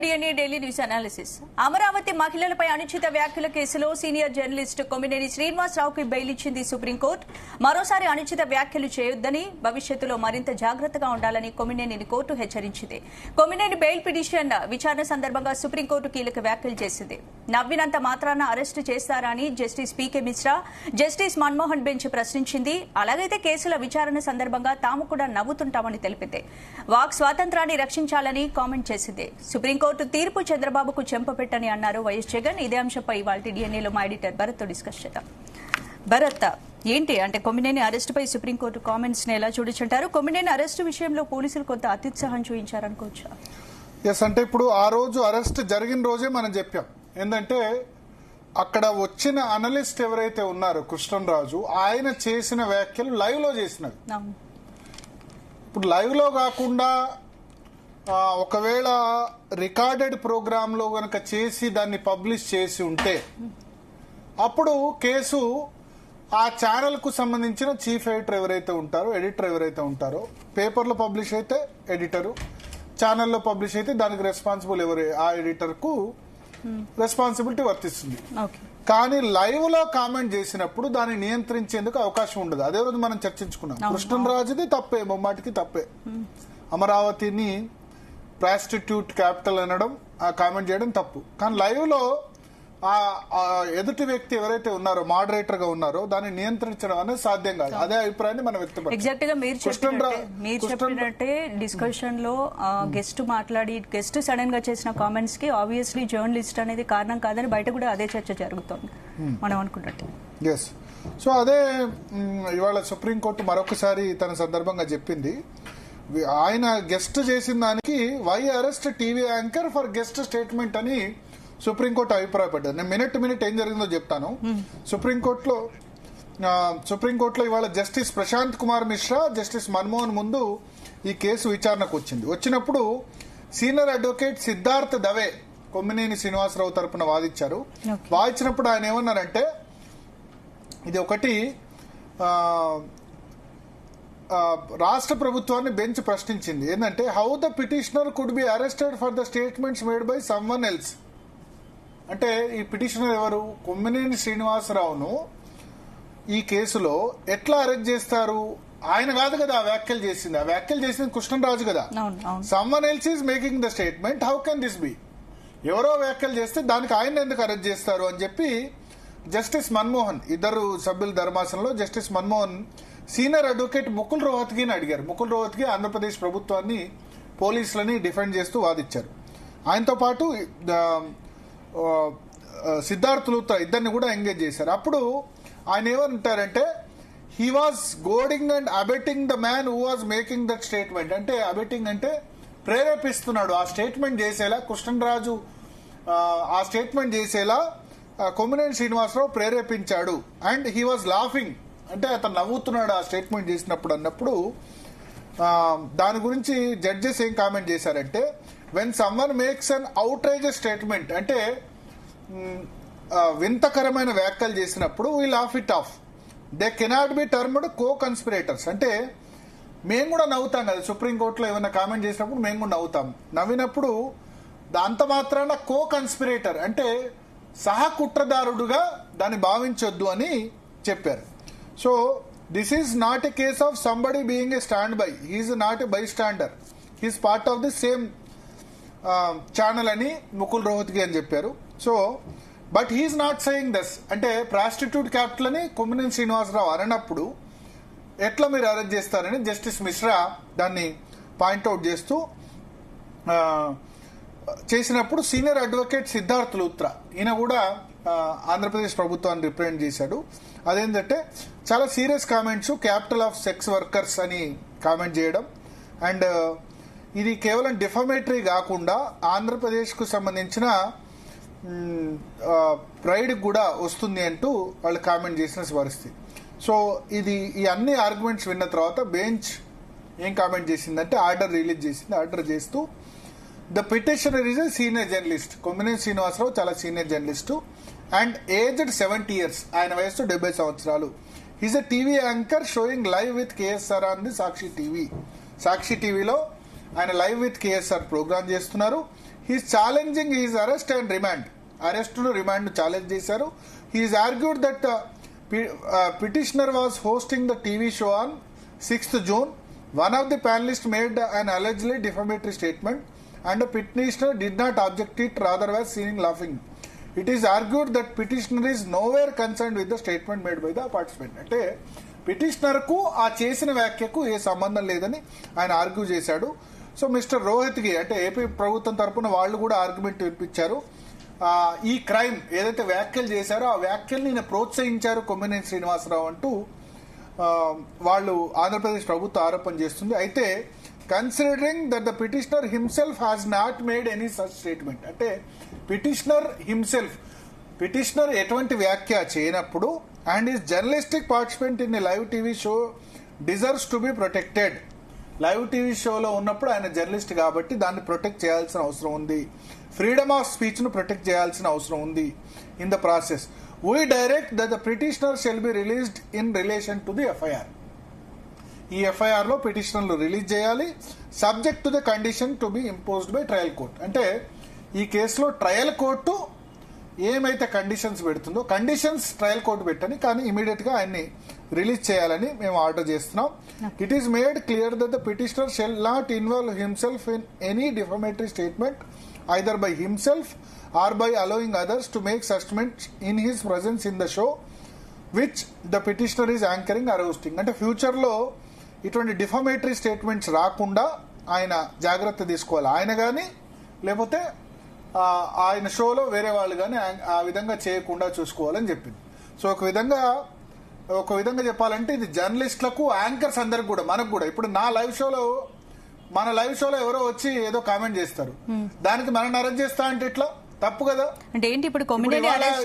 Daily news analysis. Amaravati మహిళలపై అనుచిత వ్యాఖ్యల కేసులో సీనియర్ జర్నలిస్ట్ కొమ్మినేని శ్రీనివాసరావుకి బెయిల్ ఇచ్చింది సుప్రీంకోర్టు. మరోసారి అనుచిత వ్యాఖ్యలు చేయొద్దని, భవిష్యత్తులో మరింత జాగ్రత్తగా ఉండాలని కొమ్మినేనిని కోర్టు హెచ్చరించింది. కొమ్మినేని బెయిల్ పిటిషన్ విచారణ సందర్భంగా సుప్రీంకోర్టు కీలక వ్యాఖ్యలు చేసింది. నవ్వినంత మాత్రాన అరెస్టు చేస్తారా అని జస్టిస్ పీకే మిశ్రా, జస్టిస్ మన్మోహన్ బెంచ్ ప్రశ్నించింది. అలాగైతే కేసుల విచారణ సందర్భంగా తాము కూడా నవ్వుతుంటామని తెలిపింది. వాక్ స్వాతంత్రాన్ని రక్షించాలని కామెంట్ చేసింది. సుప్రీంకోర్టు తీర్పు చంద్రబాబుకు చెంపపెట్టని అన్నారు వైఎస్ జగన్. ఇదే అంశంపై ఇవాళ డిఎన్ఏలో మా ఎడిటర్ భరత్ తో డిస్కస్ చేద్దాం. భరత్, ఏంటి అంటే కొమ్మినేని అరెస్టుపై సుప్రీంకోర్టు కామెంట్స్ ని ఎలా చూడొచ్చంటారు? కొమ్మినేని అరెస్టు విషయంలో పోలీసులు కొంత అత్యుత్సాహం చూపించారనుకోవచ్చా? ఎస్, అంటే ఇప్పుడు ఆ రోజు అరెస్ట్ జరిగిన రోజే మనం చెప్పాం. ఏంటంటే అక్కడ వచ్చిన అనలిస్ట్ ఎవరైతే ఉన్నారో కృష్ణరాజు, ఆయన చేసిన వ్యాఖ్యలు లైవ్ లో చేసినవి. ఇప్పుడు లైవ్ లో కాకుండా ఒకవేళ రికార్డెడ్ ప్రోగ్రామ్ లో గనక చేసి దాన్ని పబ్లిష్ చేసి ఉంటే అప్పుడు కేసు ఆ ఛానల్ కు సంబంధించిన చీఫ్ ఎడిటర్ ఎవరైతే ఉంటారో, ఎడిటర్ ఎవరైతే ఉంటారో, పేపర్లో పబ్లిష్ అయితే ఎడిటరు, ఛానల్లో పబ్లిష్ అయితే దానికి రెస్పాన్సిబుల్ ఎవరు, ఆ ఎడిటర్ కు రెస్పాన్సిబిలిటీ వర్తిస్తుంది. కానీ లైవ్ లో కామెంట్ చేసినప్పుడు దాన్ని నియంత్రించేందుకు అవకాశం ఉండదు. అదే రోజు మనం చర్చించుకున్నాం. కృష్ణరాజుది తప్పే, ముమ్మాటికి తప్పే. అమరావతిని ప్రాస్టిట్యూట్ క్యాపిటల్ అనడం, ఆ కామెంట్ చేయడం తప్పు. కానీ లైవ్ లో ఆ ఎదుటి వ్యక్తి ఎవరైతే ఉన్నారో, మోడరేటర్ గా ఉన్నారో, దాన్ని నియంత్రించడం అనేది సాధ్యం కాదు. అదే అభిప్రాయాన్ని మనం వ్యక్తపరుస్తాం. ఎగ్జాక్ట్ గా మీరు చెప్పినట్టే డిస్కషన్ లో గెస్ట్ మాట్లాడి గెస్ట్ సడన్ గా చేసిన కామెంట్స్ కి ఆబ్వియస్లీ జర్నలిస్ట్ అనేది కారణం కాదని బయట కూడా అదే చర్చ జరుగుతోంది మనం అనుకున్నట్టు. ఎస్, సో అదే ఇవాళ సుప్రీంకోర్టు మరొకసారి తన సందర్భంగా చెప్పింది. ఆయన గెస్ట్ చేసిన దానికి why arrest TV anchor for guest statement అని సుప్రీంకోర్టు అభిప్రాయపడ్డారు. నేను మినిట్ ఏం జరిగిందో చెప్తాను. సుప్రీంకోర్టులో ఇవాళ జస్టిస్ ప్రశాంత్ కుమార్ మిశ్రా, జస్టిస్ మన్మోహన్ ముందు ఈ కేసు విచారణకు వచ్చినప్పుడు సీనియర్ అడ్వకేట్ సిద్ధార్థ్ దవే కొమ్మినేని శ్రీనివాసరావు తరపున వాదించారు. వాదించినప్పుడు ఆయన ఏమన్నారంటే, ఇది ఒకటి రాష్ట్ర ప్రభుత్వాన్ని బెంచ్ ప్రశ్నించింది. ఏంటంటే, how the petitioner could be arrested for the statements made by someone else. అంటే ఈ పిటిషనర్ ఎవరు? కొమ్మినేని శ్రీనివాసరావును ఈ కేసులో ఎట్లా అరెస్ట్ చేస్తారు? ఆయన కాదు కదా ఆ వ్యాఖ్యలు చేసింది. ఆ వ్యాఖ్యలు చేసింది కృష్ణరాజు కదా. Someone else is making the statement, how can this be? ఎవరో వ్యాఖ్యలు చేస్తే దానికి ఆయన ఎందుకు అరెస్ట్ చేస్తారు అని చెప్పి జస్టిస్ మన్మోహన్, ఇద్దరు సభ్యుల ధర్మాసనంలో justice Manmohan senior advocate Mukul రోహత్గిని అడిగారు. ముకుల్ రోహత్గి ఆంధ్రప్రదేశ్ ప్రభుత్వాన్ని, పోలీసులని డిఫెండ్ చేస్తూ వాదించారు. ఆయనతో పాటు సిద్ధార్థ్ లూత్రా ఇద్దరిని కూడా ఎంగేజ్ చేశారు. అప్పుడు ఆయన ఏమంటారంటే, he was goading and abetting the man who was making that statement. అంటే అబెటింగ్ అంటే ప్రేరేపిస్తున్నాడు ఆ స్టేట్మెంట్ చేసేలా. కృష్ణరాజు ఆ స్టేట్మెంట్ చేసేలా కొమ్మినేని శ్రీనివాసరావు ప్రేరేపించాడు. అండ్ హీ వాజ్ లాఫింగ్, అంటే అతను నవ్వుతున్నాడు ఆ స్టేట్మెంట్ చేసినప్పుడు అన్నప్పుడు దాని గురించి జడ్జెస్ ఏం కామెంట్ చేశారంటే, when someone makes an outrageous statement, అంటే వింతకరమైన వ్యాఖ్యలు చేసినప్పుడు we laugh it off. They cannot be termed co conspirators. అంటే మేము కూడా నవ్వుతాం కదా, సుప్రీంకోర్టులో ఏమైనా కామెంట్ చేసినప్పుడు మేము కూడా నవ్వుతాం. నవ్వినప్పుడు అంత మాత్రాన కో కన్స్పిరేటర్ అంటే సహ కుట్రదారుడుగా దాన్ని భావించొద్దు అని చెప్పారు. So this is not a case of somebody being a bystander, he's not a bystander, he's part of the same channel అని ముకుల్ రోహత్గి అని చెప్పారు. So but he's not saying thus, అంటే ప్రాస్టిట్యూట్ క్యాపిటల్ అని కొమ్మినేని శ్రీనివాసరావు అననప్పుడు ఎట్లా మీరు arrest చేస్తారని justice Mishra దాన్ని point out చేస్తూ చేసినప్పుడు సీనియర్ అడ్వకేట్ సిద్ధార్థ్ లూత్రా, ఈయన కూడా ఆంధ్రప్రదేశ్ ప్రభుత్వాన్ని రిప్రజెంట్ చేశాడు. అదేంటంటే చాలా serious comments, capital of sex workers అని కామెంట్ చేయడం, అండ్ ఇది కేవలం డిఫమేటరీ కాకుండా ఆంధ్రప్రదేశ్కు సంబంధించిన ప్రైడ్ కూడా వస్తుంది అంటూ వాళ్ళు కామెంట్ చేసిన పరిస్థితి. సో ఈ అన్ని ఆర్గ్యుమెంట్స్ విన్న తర్వాత బెంచ్ ఏం కామెంట్ చేసిందంటే, ఆర్డర్ రిలీజ్ చేసింది. ఆర్డర్ చేస్తూ, the petitioner is a senior journalist, Kommineni Srinivasarao చాలా senior journalist and aged 70 years, ఆయన వయస్సు 70 సంవత్సరాలు. Is a TV anchor showing live with KSR on the Sakshi TV. Sakshi టీవీలో ఆయన లైవ్ విత్ కేఎస్ఆర్ ప్రోగ్రామ్ చేస్తున్నారు. He's challenging his arrest and remand. అరెస్టును remand challenge చేశారు. He's argued that petitioner was hosting the TV show on 6th June. One of the panelists made an allegedly defamatory statement and the petitioner did not object it, rather was seen laughing. It is argued that petitioner is nowhere concerned with the statement made by the participant. అంటే petitioner కు ఆ చేసిన వ్యాఖ్యకు ఏ సంబంధం లేదని ఆయన argue చేశాడు. So mister రోహిత్కి అంటే AP ప్రభుత్వం తరపున వాళ్ళు కూడా ఆర్గ్యుమెంట్ వినిపించారు. ఈ క్రైమ్ ఏదైతే వ్యాఖ్యలు చేశారో ఆ వ్యాఖ్యల్ని ఈయన ప్రోత్సహించారు కొమ్మినేని శ్రీనివాసరావు అంటూ వాళ్ళు ఆంధ్రప్రదేశ్ ప్రభుత్వం ఆరోపణ చేస్తుంది. అయితే considering that the petitioner himself has not made any such statement, అంటే పిటిషనర్ ఎటువంటి వ్యాఖ్య చేయనప్పుడు and is journalistic participant in a live TV show deserves to be protected. Live TV షోలో ఉన్నప్పుడు ఆయన జర్నలిస్ట్ కాబట్టి దాన్ని ప్రొటెక్ట్ చేయాల్సిన అవసరం ఉంది. ఫ్రీడమ్ ఆఫ్ స్పీచ్ ను ప్రొటెక్ట్ చేయాల్సిన అవసరం ఉంది. In the process we direct that the petitioner shall be released in relation to the FIR. ఈ FIR లో పిటిషనర్లు రిలీజ్ చేయాలి subject to the condition to be imposed by trial court. అంటే ఈ కేసులో ట్రయల్ కోర్టు ఏమైతే కండిషన్స్ పెడుతుందో కండిషన్స్ ట్రయల్ కోర్టు పెట్టని, కానీ immediate గా ఆయన్ని రిలీజ్ చేయాలని మేము ఆర్డర్ చేస్తున్నాం. It is made clear that the petitioner shall not involve himself in any defamatory statement either by himself or by allowing others to make statements in his presence in the show which the petitioner is anchoring or hosting. అంటే future లో ఇటువంటి defamatory statements రాకుండా ఆయన జాగ్రత్త తీసుకోవాలి. ఆయన కానీ లేకపోతే ఆయన షోలో వేరే వాళ్ళు కానీ ఆ విధంగా చేయకుండా చూసుకోవాలని చెప్పింది. సో ఒక విధంగా చెప్పాలంటే ఇది జర్నలిస్టులకు యాంకర్స్ అందరికి కూడా మనకు కూడా ఇప్పుడు మన లైవ్ షోలో ఎవరో వచ్చి ఏదో కామెంట్ చేస్తారు, దానికి మనం అరెస్ట్ చేస్తా అంటే ఇట్లా తప్పు కదా. అంటే ఏంటి ఇప్పుడు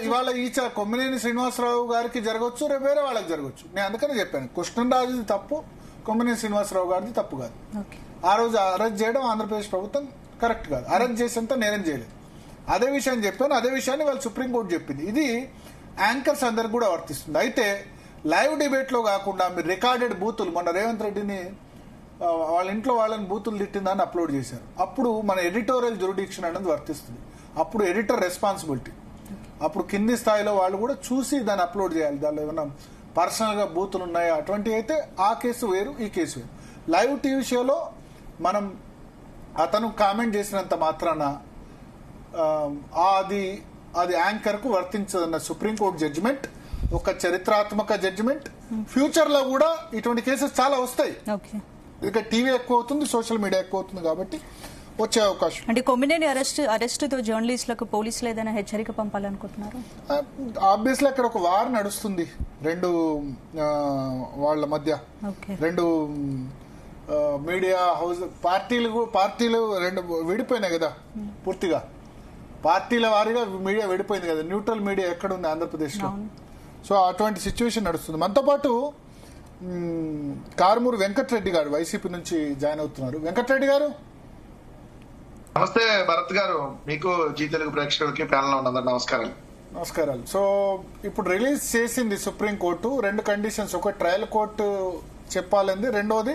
ఇవాళ కొమ్మినేని శ్రీనివాసరావు గారికి జరగవచ్చు, రేపు వేరే వాళ్ళకి జరగవచ్చు. నేను అందుకనే చెప్పాను కృష్ణరాజుది తప్పు, కొమ్మినేని శ్రీనివాసరావు గారిది తప్పు కాదు. ఆ రోజు అరెస్ట్ చేయడం ఆంధ్రప్రదేశ్ ప్రభుత్వం కరెక్ట్ కాదు, అరెస్ట్ చేసేంత నేరం చేయలేదు. అదే విషయాన్ని చెప్పాను, అదే విషయాన్ని వాళ్ళు సుప్రీంకోర్టు చెప్పింది. ఇది యాంకర్స్ అందరికి కూడా వర్తిస్తుంది. అయితే లైవ్ డిబేట్ లో కాకుండా మీరు రికార్డెడ్ బూతులు, మొన్న రేవంత్ రెడ్డిని వాళ్ళ ఇంట్లో వాళ్ళని బూతులు తిట్టిందని అప్లోడ్ చేశారు. అప్పుడు మన ఎడిటోరియల్ జ్యూరిడిక్షన్ అనేది వర్తిస్తుంది. అప్పుడు ఎడిటర్ రెస్పాన్సిబిలిటీ, అప్పుడు కింది స్థాయిలో వాళ్ళు కూడా చూసి దాన్ని అప్లోడ్ చేయాలి. దానిలో ఏమైనా పర్సనల్ గా బూతులు ఉన్నాయా అటువంటి అయితే ఆ కేసు వేరు, ఈ కేసు వేరు. లైవ్ టీవీ షోలో మనం అతను కామెంట్ చేసినంత మాత్రాన అది యాంకర్ కు వర్తించదన్న సుప్రీంకోర్టు జడ్జిమెంట్ ఒక చరిత్రాత్మక జడ్జిమెంట్. ఫ్యూచర్ లో కూడా ఇటువంటి కేసెస్ చాలా వస్తాయి. ఇక టీవీ ఎక్కువ అవుతుంది, సోషల్ మీడియా ఎక్కువ అవుతుంది కాబట్టి వచ్చే అవకాశం. అంటే కొమ్మినేని అరెస్టుతో జర్నలిస్టులకు పోలీసులు ఏదైనా హెచ్చరిక పంపాలనుకుంటున్నారు? ఆబ్వియస్లీ అక్కడ ఒక వార్ నడుస్తుంది రెండు వాళ్ళ మధ్య, రెండు మీడియా హౌస్ పార్టీలు రెండు విడిపోయినాయి కదా పూర్తిగా. పార్టీల వారీగా మీడియా విడిపోయింది కదా, న్యూట్రల్ మీడియా ఎక్కడ ఉంది ఆంధ్రప్రదేశ్ లో. సో అటువంటి సిచ్యువేషన్ నడుస్తుంది. మనతో పాటు కారుమూరి వెంకటరెడ్డి గారు వైసీపీ నుంచి జాయిన్ అవుతున్నారు. వెంకటరెడ్డి గారు నమస్తే. భరత్ గారు, మీకు జీ తెలుగు ప్రేక్షకులకి ప్యానల్ లో ఉన్నందరూ నమస్కారాలు. నమస్కారాలు. సో ఇప్పుడు రిలీజ్ చేసింది సుప్రీంకోర్టు రెండు కండిషన్స్. ఒక ట్రయల్ కోర్టు చెప్పాలంది, రెండోది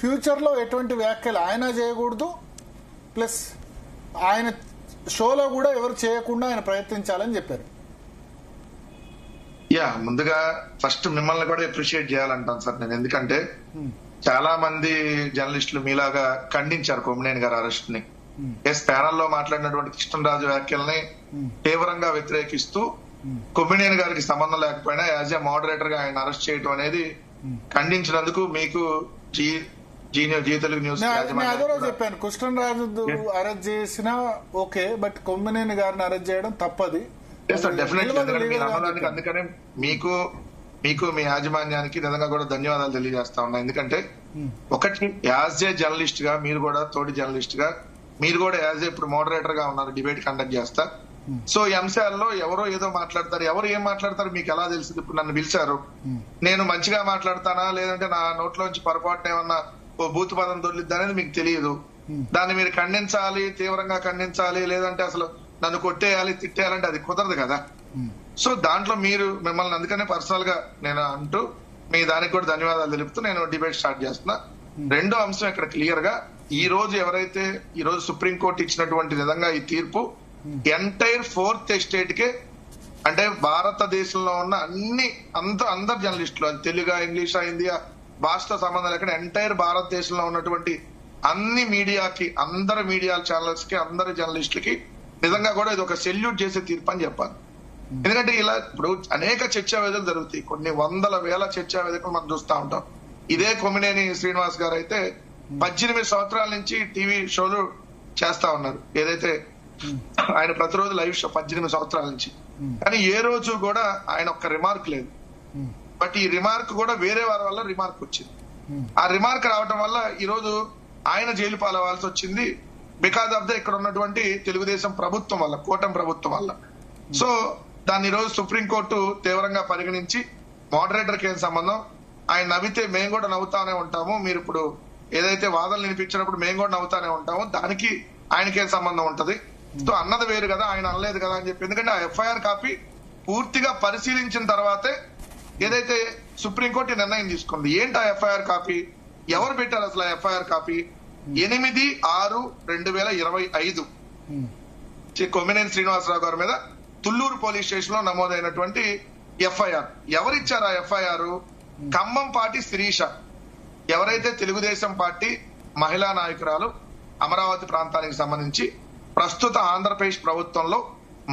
ఫ్యూచర్ లో ఎటువంటి వ్యాఖ్యలు ఆయన చేయకూడదు, ప్లస్ ఆయన షోలో కూడా ఎవరు చేయకుండా ఆయన ప్రయత్నించాలని చెప్పారు. ముందుగా ఫస్ట్ మిమ్మల్ని కూడా అప్రిషియేట్ చేయాలంటాను సార్ నేను, ఎందుకంటే చాలా మంది జర్నలిస్టులు మీలాగా ఖండించారు కొమ్మినేని గారి అరెస్ట్ ని. ప్యానల్లో మాట్లాడినటువంటి కృష్ణరాజు వ్యాఖ్యల్ని తీవ్రంగా వ్యతిరేకిస్తూ కొమ్మినేని గారికి సంబంధం లేకపోయినా యాజ్ ఏ మోడరేటర్ గా ఆయన అరెస్ట్ చేయడం అనేది ఖండించినందుకు మీకు జీ తెలుగు న్యూస్ చెప్పాను. కృష్ణరాజు అరెస్ట్ చేసినా ఓకే, బట్ కొమ్మినేని గారిని అరెస్ట్ చేయడం తప్పది. అందుకనే మీకు మీ యాజమాన్యానికి నిజంగా కూడా ధన్యవాదాలు తెలియజేస్తా ఉన్నా. ఎందుకంటే ఒకటి యాజ్ ఏ జర్నలిస్ట్ గా మీరు కూడా తోటి జర్నలిస్ట్ గా మీరు కూడా యాజ్ ఏ ఇప్పుడు మోడరేటర్ గా ఉన్నారు, డిబేట్ కండక్ట్ చేస్తా. సో ఈ అంశాల్లో ఎవరో ఏదో మాట్లాడతారు, ఎవరు ఏం మాట్లాడతారు మీకు ఎలా తెలుస్తుంది? ఇప్పుడు నన్ను పిలిచారు, నేను మంచిగా మాట్లాడతానా లేదంటే నా నోట్లోంచి పొరపాటున ఏమన్నా ఓ బూతు పదం దొరికిద్ది అనేది మీకు తెలియదు. దాన్ని మీరు ఖండించాలి, తీవ్రంగా ఖండించాలి, లేదంటే అసలు నన్ను కొట్టేయాలి తిట్టేయాలంటే అది కుదరదు కదా. సో దాంట్లో మిమ్మల్ని అందుకనే పర్సనల్ గా నేను అంటూ మీ దానికి కూడా ధన్యవాదాలు తెలుపుతూ నేను డిబేట్ స్టార్ట్ చేస్తున్నా. రెండో అంశం ఇక్కడ క్లియర్ గా ఈ రోజు ఎవరైతే ఈ రోజు సుప్రీంకోర్టు ఇచ్చినటువంటి విధంగా ఈ తీర్పు ఎంటైర్ 4th ఎస్టేట్ కే, అంటే భారతదేశంలో ఉన్న అందరు జర్నలిస్టులు, అది తెలుగు, ఇంగ్లీష్, హిందీ భాషతో సంబంధం లేకుండా ఎంటైర్ భారతదేశంలో ఉన్నటువంటి అన్ని మీడియాకి, అందరి మీడియా ఛానల్స్ కి, అందరి జర్నలిస్టులకి నిజంగా కూడా ఇది ఒక సెల్యూట్ చేసే తీర్పు అని చెప్పాలి. ఎందుకంటే ఇలా ఇప్పుడు అనేక చర్చా వేదికలు జరుగుతాయి, కొన్ని వందల వేల చర్చా వేదికలు మనం చూస్తూ ఉంటాం. ఇదే కొమ్మినేని శ్రీనివాస్ గారు అయితే 18 సంవత్సరాల నుంచి టీవీ షోలు చేస్తా ఉన్నారు. ఏదైతే ఆయన ప్రతిరోజు లైవ్ షో 18 సంవత్సరాల నుంచి, కానీ ఏ రోజు కూడా ఆయన ఒక్క రిమార్క్ లేదు. బట్ ఈ రిమార్క్ కూడా వేరే వారి వల్ల రిమార్క్ వచ్చింది. ఆ రిమార్క్ రావడం వల్ల ఈ రోజు ఆయన జైలు పాలవాల్సి వచ్చింది, బికాజ్ ఆఫ్ ద ఇక్కడ ఉన్నటువంటి తెలుగుదేశం ప్రభుత్వం వల్ల, కూటమి ప్రభుత్వం వల్ల. సో దాన్ని ఈ రోజు సుప్రీంకోర్టు తీవ్రంగా పరిగణించి, మోడరేటర్ కి ఏం సంబంధం, ఆయన నవ్వితే మేము కూడా నవ్వుతానే ఉంటాము, మీరు ఇప్పుడు ఏదైతే వాదనలు వినిపించినప్పుడు మేము కూడా నవ్వుతానే ఉంటాము, దానికి ఆయనకేం సంబంధం ఉంటది, సో అన్నది వేరు కదా, ఆయన అనలేదు కదా అని చెప్పి. ఎందుకంటే ఆ ఎఫ్ఐఆర్ కాపీ పూర్తిగా పరిశీలించిన తర్వాతే ఏదైతే సుప్రీంకోర్టు నిర్ణయం తీసుకుంది. ఏంటి ఆ ఎఫ్ఐఆర్ కాపీ, ఎవరు పెట్టారు అసలు ఆ ఎఫ్ఐఆర్ కాపీ? 8/6/2025 కొమ్మినేని శ్రీనివాసరావు గారి మీద తుళ్లూరు పోలీస్ స్టేషన్ లో నమోదైనటువంటి ఎఫ్ఐఆర్. ఎవరిచ్చారు ఆ ఎఫ్ఐఆర్? ఖమ్మంపాటి శిరీష, ఎవరైతే తెలుగుదేశం పార్టీ మహిళా నాయకురాలు, అమరావతి ప్రాంతానికి సంబంధించి ప్రస్తుత ఆంధ్రప్రదేశ్ ప్రభుత్వంలో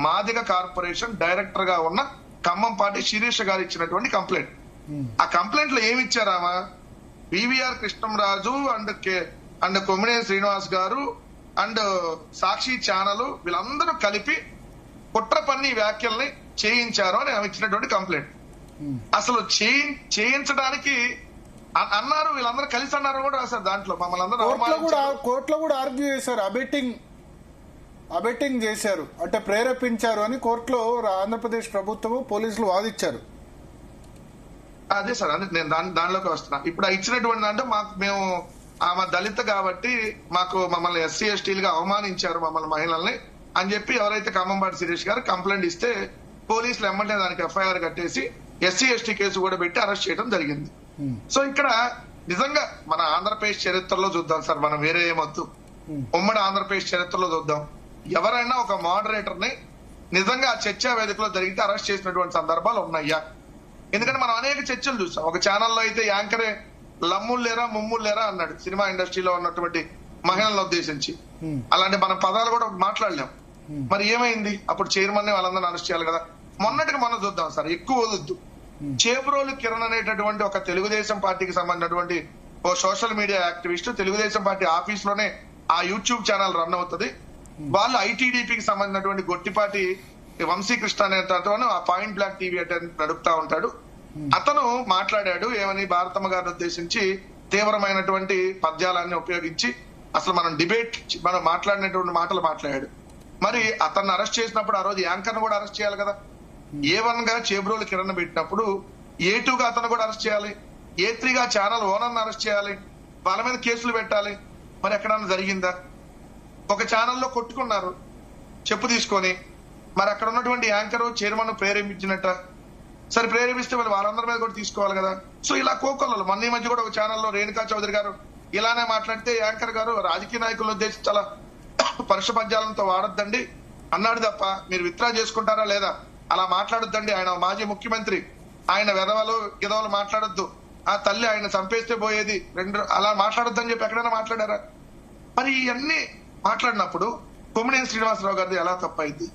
మాదిగ కార్పొరేషన్ డైరెక్టర్ గా ఉన్న ఖమ్మంపాటి శిరీష గారు ఇచ్చినటువంటి కంప్లైంట్. ఆ కంప్లైంట్ లో ఏమి ఇచ్చారామా? వివిఆర్ కృష్ణంరాజు అండ్ కొమ్మినేని శ్రీనివాస్ గారు అండ్ సాక్షి ఛానల్ వీళ్ళందరూ కలిపి కుట్ర పన్ని వ్యాఖ్యల్ని చేయించారు అని ఆమె ఇచ్చినటువంటి కంప్లైంట్. అసలు చేయించడానికి అన్నారు, వీళ్ళందరూ కలిసి అన్నారు కూడా రాశారు. దాంట్లో మమ్మల్ని అందరూ కోర్టులో కూడా ఆర్గ్యూ చేశారు, అబెట్టింగ్ చేశారు అంటే ప్రేరేపించారు అని కోర్టులో ఆంధ్రప్రదేశ్ ప్రభుత్వము పోలీసులు వాదించారు. అదే సార్, అదే నేను దానిలోకి వస్తున్నా. ఇప్పుడు ఇచ్చినటువంటి అంటే మేము ఆమె దళిత కాబట్టి మమ్మల్ని ఎస్సీ ఎస్టీలుగా అవమానించారు మమ్మల్ని మహిళల్ని అని చెప్పి ఎవరైతే ఖమ్మంపాటి శిరీష్ గారు కంప్లైంట్ ఇస్తే పోలీసులు ఎమ్మెల్యే దానికి ఎఫ్ఐఆర్ కట్టేసి ఎస్సీ ఎస్టీ కేసు కూడా పెట్టి అరెస్ట్ చేయడం జరిగింది. సో ఇక్కడ నిజంగా మన ఆంధ్రప్రదేశ్ చరిత్రలో చూద్దాం సార్, మనం వేరే ఏమొద్దు, ఉమ్మడి ఆంధ్రప్రదేశ్ చరిత్రలో చూద్దాం. ఎవరైనా ఒక మోడరేటర్ ని నిజంగా ఆ చర్చా వేదికలో జరిగితే అరెస్ట్ చేసినటువంటి సందర్భాలు ఉన్నాయా? ఎందుకంటే మనం అనేక చర్చలు చూసాం. ఒక ఛానల్లో అయితే యాంకరే లమ్ములు లేరా ముమ్ములు లేరా అన్నాడు సినిమా ఇండస్ట్రీలో ఉన్నటువంటి మహిళలను ఉద్దేశించి. అలాంటి మన పదాలు కూడా మాట్లాడలేం. మరి ఏమైంది? అప్పుడు చైర్మన్ ని వాళ్ళందరూ అరెస్ట్ చేయాలి కదా. మొన్నటికి మనం చూద్దాం సార్, ఎక్కువ వద్దు, చేబ్రోలు కిరణ్ అనేటటువంటి ఒక తెలుగుదేశం పార్టీకి సంబంధించినటువంటి ఓ social media activist, Telugu Desam party office లోనే ఆ యూట్యూబ్ ఛానల్ రన్ అవుతుంది. వాళ్ళు ఐటీడీపీకి సంబంధించినటువంటి గొట్టిపాటి వంశీకృష్ణ అనే అతను ఆ పాయింట్ బ్లాక్ టీవీ నడుపుతా ఉంటాడు. అతను మాట్లాడాడు ఏమని, భారతమ్మ గారిని ఉద్దేశించి తీవ్రమైనటువంటి పద్యాలన్నీ ఉపయోగించి అసలు మనం మాట్లాడినటువంటి మాటలు మాట్లాడాడు. మరి అతన్ని అరెస్ట్ చేసినప్పుడు ఆ రోజు యాంకర్ ను కూడా అరెస్ట్ చేయాలి కదా. A1 గా చేబ్రోలు కిరణ్ పెట్టినప్పుడు A2 గా అతను కూడా అరెస్ట్ చేయాలి, A3 గా ఛానల్ ఓనర్ అరెస్ట్ చేయాలి, వాళ్ళ మీద కేసులు పెట్టాలి. మరి ఎక్కడన్నా జరిగిందా? ఒక ఛానల్లో కొట్టుకున్నారు చెప్పు తీసుకొని, మరి అక్కడ ఉన్నటువంటి యాంకర్ చైర్మన్ ప్రేరేపించినట్ట. సరే ప్రేరేపిస్తే మరి వాళ్ళందరి మీద కూడా తీసుకోవాలి కదా. సో ఇలా కోకొల్లలు. మొన్న ఈ మధ్య కూడా ఒక ఛానల్లో రేణుకా చౌదరి గారు ఇలానే మాట్లాడితే యాంకర్ గారు రాజకీయ నాయకులను ఉద్దేశించి చాలా పరుష పద్యాలంతో వాడొద్దండి అన్నాడు తప్ప మీరు విత్డ్రా చేసుకుంటారా లేదా, అలా మాట్లాడొద్దండి, ఆయన మాజీ ముఖ్యమంత్రి, ఆయన గిదవలు మాట్లాడొద్దు, ఆ తల్లి ఆయన చంపేస్తే పోయేది అలా మాట్లాడొద్దని చెప్పి ఎక్కడైనా మాట్లాడారా? మరి ఇవన్నీ మాట్లాడినప్పుడు కొమ్మినేని శ్రీనివాసరావు గారిది ఎలా తప్పైంది?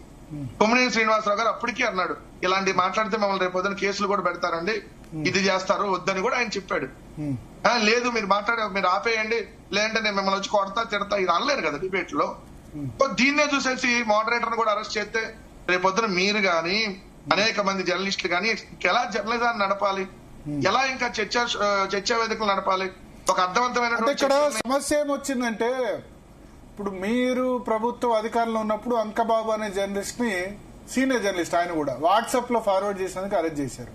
కొమ్మినేని శ్రీనివాసరావు గారు అప్పటికీ అన్నాడు ఇలాంటి మాట్లాడితే మమ్మల్ని రేపు పొద్దున కేసులు కూడా పెడతారండి, ఇది చేస్తారు వద్దని కూడా ఆయన చెప్పాడు. లేదు మీరు ఆపేయండి, లేదంటే నేను మిమ్మల్ని వచ్చి కొడతా తిడతా, ఇది అనలేరు కదా డిబేట్ లో. దీన్నే చూసేసి మోడరేటర్ కూడా అరెస్ట్ చేస్తే రేపు పొద్దున మీరు గాని అనేక మంది జర్నలిస్టులు గాని ఎలా జర్నలిజాన్ని నడపాలి, ఎలా ఇంకా చర్చా వేదికలు నడపాలి? ఒక అర్థవంతమైన ఇక్కడ సమస్య ఏమొచ్చిందంటే, ఇప్పుడు మీరు ప్రభుత్వ అధికారంలో ఉన్నప్పుడు అంకబాబు అనే జర్నలిస్ట్ ని, సీనియర్ జర్నలిస్ట్, ఆయన కూడా వాట్సాప్ లో ఫార్వర్డ్ చేసినందుకు అరెస్ట్ చేశారు.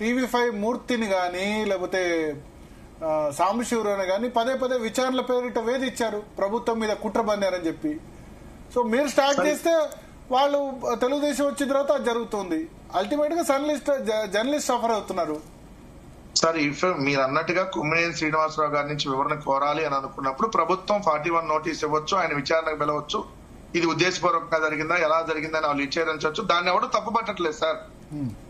టీవీ5 మూర్తిని గాని లేకపోతే సాంబశివరావుని గాని పదే విచారణల పేరిట వేధించారు, ప్రభుత్వం మీద కుట్ర పన్నారని చెప్పి. సో మీరు స్టార్ట్ చేస్తే వాళ్ళు తెలుగుదేశం వచ్చిన తర్వాత అది జరుగుతుంది. అల్టిమేట్ గా జర్నలిస్ట్ సఫర్ అవుతున్నారు. సార్ ఇఫ్ మీరు అన్నట్టుగా కొమ్మినేని శ్రీనివాసరావు గారి నుంచి వివరణ కోరాలి అని అనుకున్నప్పుడు ప్రభుత్వం 41 నోటీస్ ఇవ్వచ్చు, ఆయన విచారణకు పిలవచ్చు. ఇది ఉద్దేశపూర్వకంగా జరిగిందా, ఎలా జరిగిందని వాళ్ళు విచారించవచ్చు. దాన్ని ఎవరు తప్పు పట్టట్లేదు సార్.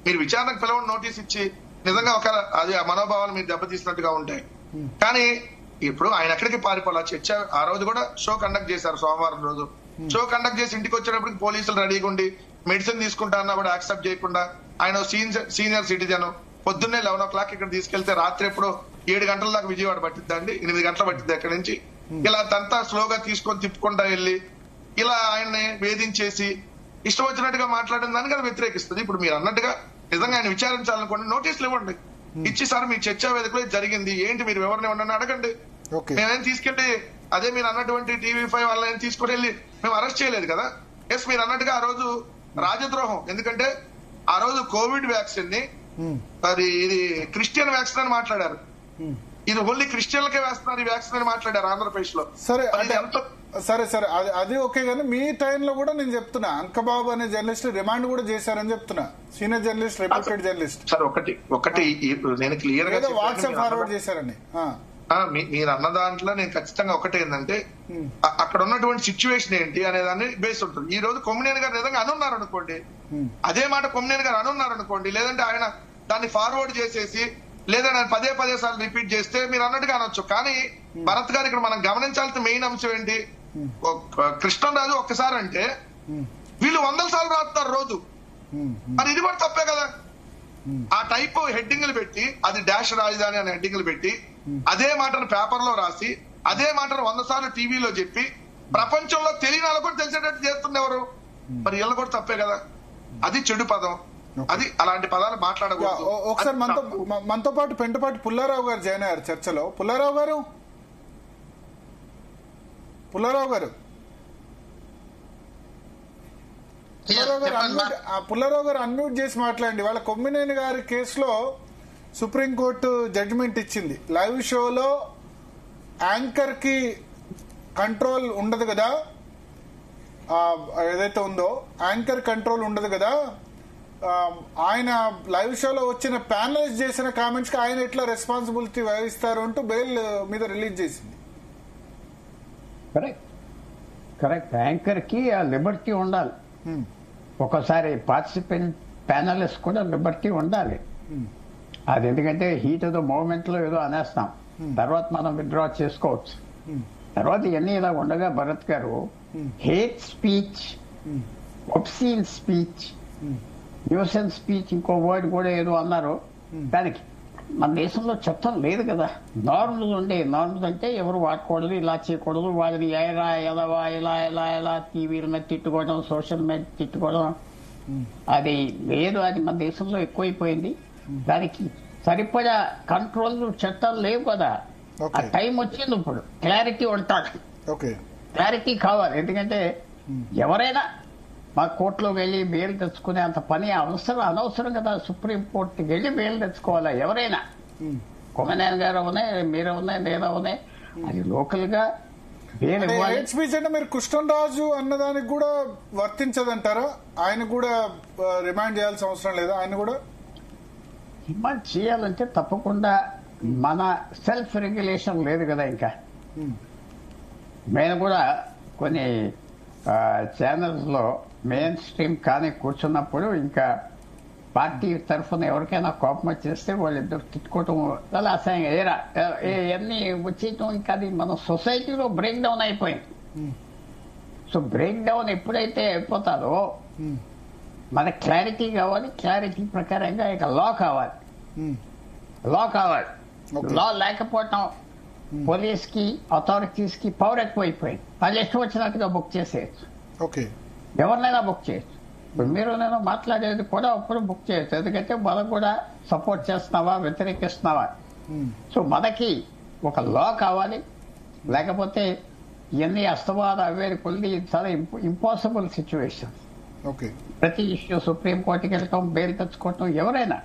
మీరు విచారణకు పిలవని నోటీస్ ఇచ్చి నిజంగా ఒక అది ఆ మనోభావాలు మీరు దెబ్బతీసినట్టుగా ఉంటాయి. కానీ ఇప్పుడు ఆయన ఎక్కడికి పారిపోలా. చర్చ ఆ రోజు కూడా షో కండక్ట్ చేశారు. సోమవారం రోజు షో కండక్ట్ చేసి ఇంటికి వచ్చేటప్పటికి పోలీసులు రెడీగా ఉండి మెడిసిన్ తీసుకుంటా అన్నా కూడా యాక్సెప్ట్ చేయకుండా, ఆయన సీనియర్ సిటిజన్, పొద్దున్నే 11 o'clock ఇక్కడ తీసుకెళ్తే రాత్రి ఎప్పుడో 7 గంటల దాకా విజయవాడ పట్టిద్దండి, 8 గంటలు పట్టిద్ది అక్కడి నుంచి. ఇలా తంతా స్లోగా తీసుకొని తిప్పుకుంటా వెళ్ళి ఇలా ఆయన్ని వేధించేసి ఇష్టం వచ్చినట్టుగా మాట్లాడిన దాన్ని కదా వ్యతిరేకిస్తుంది. ఇప్పుడు మీరు అన్నట్టుగా నిజంగా ఆయన విచారించాలనుకోండి, నోటీసులు ఇవ్వండి, ఇచ్చి సార్ మీ చర్చా వేదికలో జరిగింది ఏంటి, మీరు వివరణ ఇవ్వండి అడగండి. మేమేం తీసుకెళ్లి అదే మీరు అన్నటువంటి TV5 వాళ్ళని తీసుకుని వెళ్ళి మేము అరెస్ట్ చేయలేదు కదా. ఎస్, మీరు అన్నట్టుగా ఆ రోజు రాజద్రోహం. ఎందుకంటే ఆ రోజు కోవిడ్ వ్యాక్సిన్ ని అది ఇది క్రిస్టియన్ వ్యాక్సిన్ అని మాట్లాడారు. ఇది ఓన్లీ క్రిస్టియన్లకే వేస్తున్నారు ఈ వ్యాక్సిన్ అని మాట్లాడారు ఆంధ్రప్రదేశ్ లో. సరే అది ఓకే, కానీ మీ టైంలో కూడా నేను చెప్తున్నా అంకబాబు అనే జర్నలిస్ట్ రిమాండ్ కూడా చేశారని చెప్తున్నా. Senior journalist, reputed journalist. Sir ఒకటి నేను క్లియర్ గా వాట్సాప్ ఫార్వర్డ్ చేశారని మీరు అన్న దాంట్లో నేను ఖచ్చితంగా ఒకటే ఏంటంటే అక్కడ ఉన్నటువంటి సిచ్యువేషన్ ఏంటి అనే దాన్ని బేస్ ఉంటుంది. ఈ రోజు కొమ్మినేని గారు నిజంగా అనున్నారు అనుకోండి, అదే మాట కొమ్మినేని గారు అనున్నారు అనుకోండి, లేదంటే ఆయన దాన్ని ఫార్వర్డ్ చేసేసి లేదా నేను పదే సార్లు రిపీట్ చేస్తే మీరు అన్నట్టుగా అనొచ్చు. కానీ భరత్ గారు ఇక్కడ మనం గమనించాల్సిన మెయిన్ అంశం ఏంటి, కృష్ణరాజు ఒక్కసారి అంటే వీళ్ళు 100 సార్లు రాస్తారు రోజు. మరి ఇది కూడా తప్పే కదా. ఆ టైప్ హెడ్డింగ్లు పెట్టి, అది డాష్ రాజధాని అనే హెడ్డింగ్లు పెట్టి అదే మాటను పేపర్ లో రాసి అదే మాటను 100 సార్లు టీవీలో చెప్పి ప్రపంచంలో తెలియని వాళ్ళు కూడా తెలిసేటట్టు చేస్తున్నెవరు. మరి వీళ్ళు కూడా తప్పే కదా. అది చెడు పదం, అది అలాంటి పదాలు మాట్లాడకూడదు. ఒకసారి మనతో పాటు పెంటపాటి పుల్లారావు గారు జాయిన్ అయ్యారు చర్చలో. పుల్లారావు గారు అన్మ్యూట్ చేసి మాట్లాడండి. వాళ్ళ కొమ్మినేని గారి కేసులో సుప్రీంకోర్టు జడ్జిమెంట్ ఇచ్చింది. లైవ్ షోలో యాంకర్ కి కంట్రోల్ ఉండదు కదా, ఏదైతే ఉందో యాంకర్ కంట్రోల్ ఉండదు కదా. ఆయన లైవ్ షోలో వచ్చిన ప్యానలిస్ట్ చేసిన కామెంట్స్ కి ఆయన ఎట్లా రెస్పాన్సిబిలిటీ వహిస్తారు అంటూ బెయిల్ మీద రిలీజ్ చేసింది. కరెక్ట్. యాంకర్ కి ఆ లిబర్టీ ఉండాలి. ఒకసారి పార్టిసిపెంట్ ప్యానలిస్ట్ కూడా లిబర్టీ ఉండాలి. అది ఎందుకంటే హీట్ ఆఫ్ ద మూమెంట్ లో ఏదో అనేస్తాం, తర్వాత మనం విత్డ్రా చేసుకోవచ్చు. తర్వాత ఇవన్నీ ఇలా ఉండగా Bharat garu hate speech, obscene speech, nuisance speech, ఇంకో వర్డ్ కూడా ఏదో అన్నారు. దానికి మన దేశంలో చట్టం లేదు కదా. నార్మల్స్ ఉండే, నార్మల్స్ అంటే ఎవరు వాడకూడదు, ఇలా చేయకూడదు, వాళ్ళని ఇలా టీవీల మీద తిట్టుకోవడం, సోషల్ మీద తిట్టుకోవడం, అది లేదు. అది మన దేశంలో ఎక్కువైపోయింది. దానికి సరిపడా కంట్రోల్ చట్టాలు లేవు కదా. ఆ టైం వచ్చింది. ఇప్పుడు క్లారిటీ ఉంటాడు, క్లారిటీ కావాలి. ఎందుకంటే ఎవరైనా మా కోర్టులోకి వెళ్ళి బెయిల్ తెచ్చుకునే అంత పని అనవసరం కదా. సుప్రీం కోర్టుకి వెళ్ళి బెయిల్ తెచ్చుకోవాలా ఎవరైనా. కొమ్మినేని గారు ఉన్నాయి, మీరు ఉన్నాయి, నేను ఉన్నాయి. అది లోకల్ గా బెయిల్ ఇవ్వాలి. స్పీచ్ అంటే మీరు కృష్ణరాజు అన్నదానికి కూడా వర్తించదంటారా? ఆయన కూడా రిమాండ్ చేయాల్సిన అవసరం లేదా? ఆయన కూడా రిమాండ్ చేయాలంటే తప్పకుండా మన సెల్ఫ్ రెగ్యులేషన్ లేదు కదా. ఇంకా మేము కూడా కొన్ని ఛానల్స్ లో మెయిన్ స్ట్రీమ్ కానీ కూర్చున్నప్పుడు ఇంకా పార్టీ తరఫున ఎవరికైనా కోపం వచ్చేస్తే వాళ్ళిద్దరు తిట్టుకోవటం చాలా అసహ్యంగా ఇవన్నీ వచ్చేయటం. ఇంకా అది మన సొసైటీలో బ్రేక్ డౌన్ అయిపోయింది. సో బ్రేక్ డౌన్ ఎప్పుడైతే అయిపోతారో మనకి క్లారిటీ కావాలి. క్లారిటీ ప్రకారంగా ఇక లా కావాలి. లా లేకపోవటం పోలీస్ కి, అథారిటీస్ కి పవర్ ఎక్కువైపోయింది. వాళ్ళు ఇష్టం వచ్చినట్టుగా బుక్ చేసేయచ్చు, ఎవరినైనా బుక్ చేయొచ్చు. ఇప్పుడు మీరు నేను మాట్లాడేది కూడా అప్పుడు బుక్ చేయొచ్చు. ఎందుకంటే మనం కూడా సపోర్ట్ చేస్తున్నావా, వ్యతిరేకిస్తున్నావా. సో మనకి ఒక లా కావాలి. లేకపోతే ఇవన్నీ అస్తవాద అవేది కొద్ది చాలా ఇంపాసిబుల్ సిచ్యువేషన్. ప్రతి ఇష్యూ సుప్రీంకోర్టుకి వెళ్ళటం, బెయిల్ తెచ్చుకోవటం, ఎవరైనా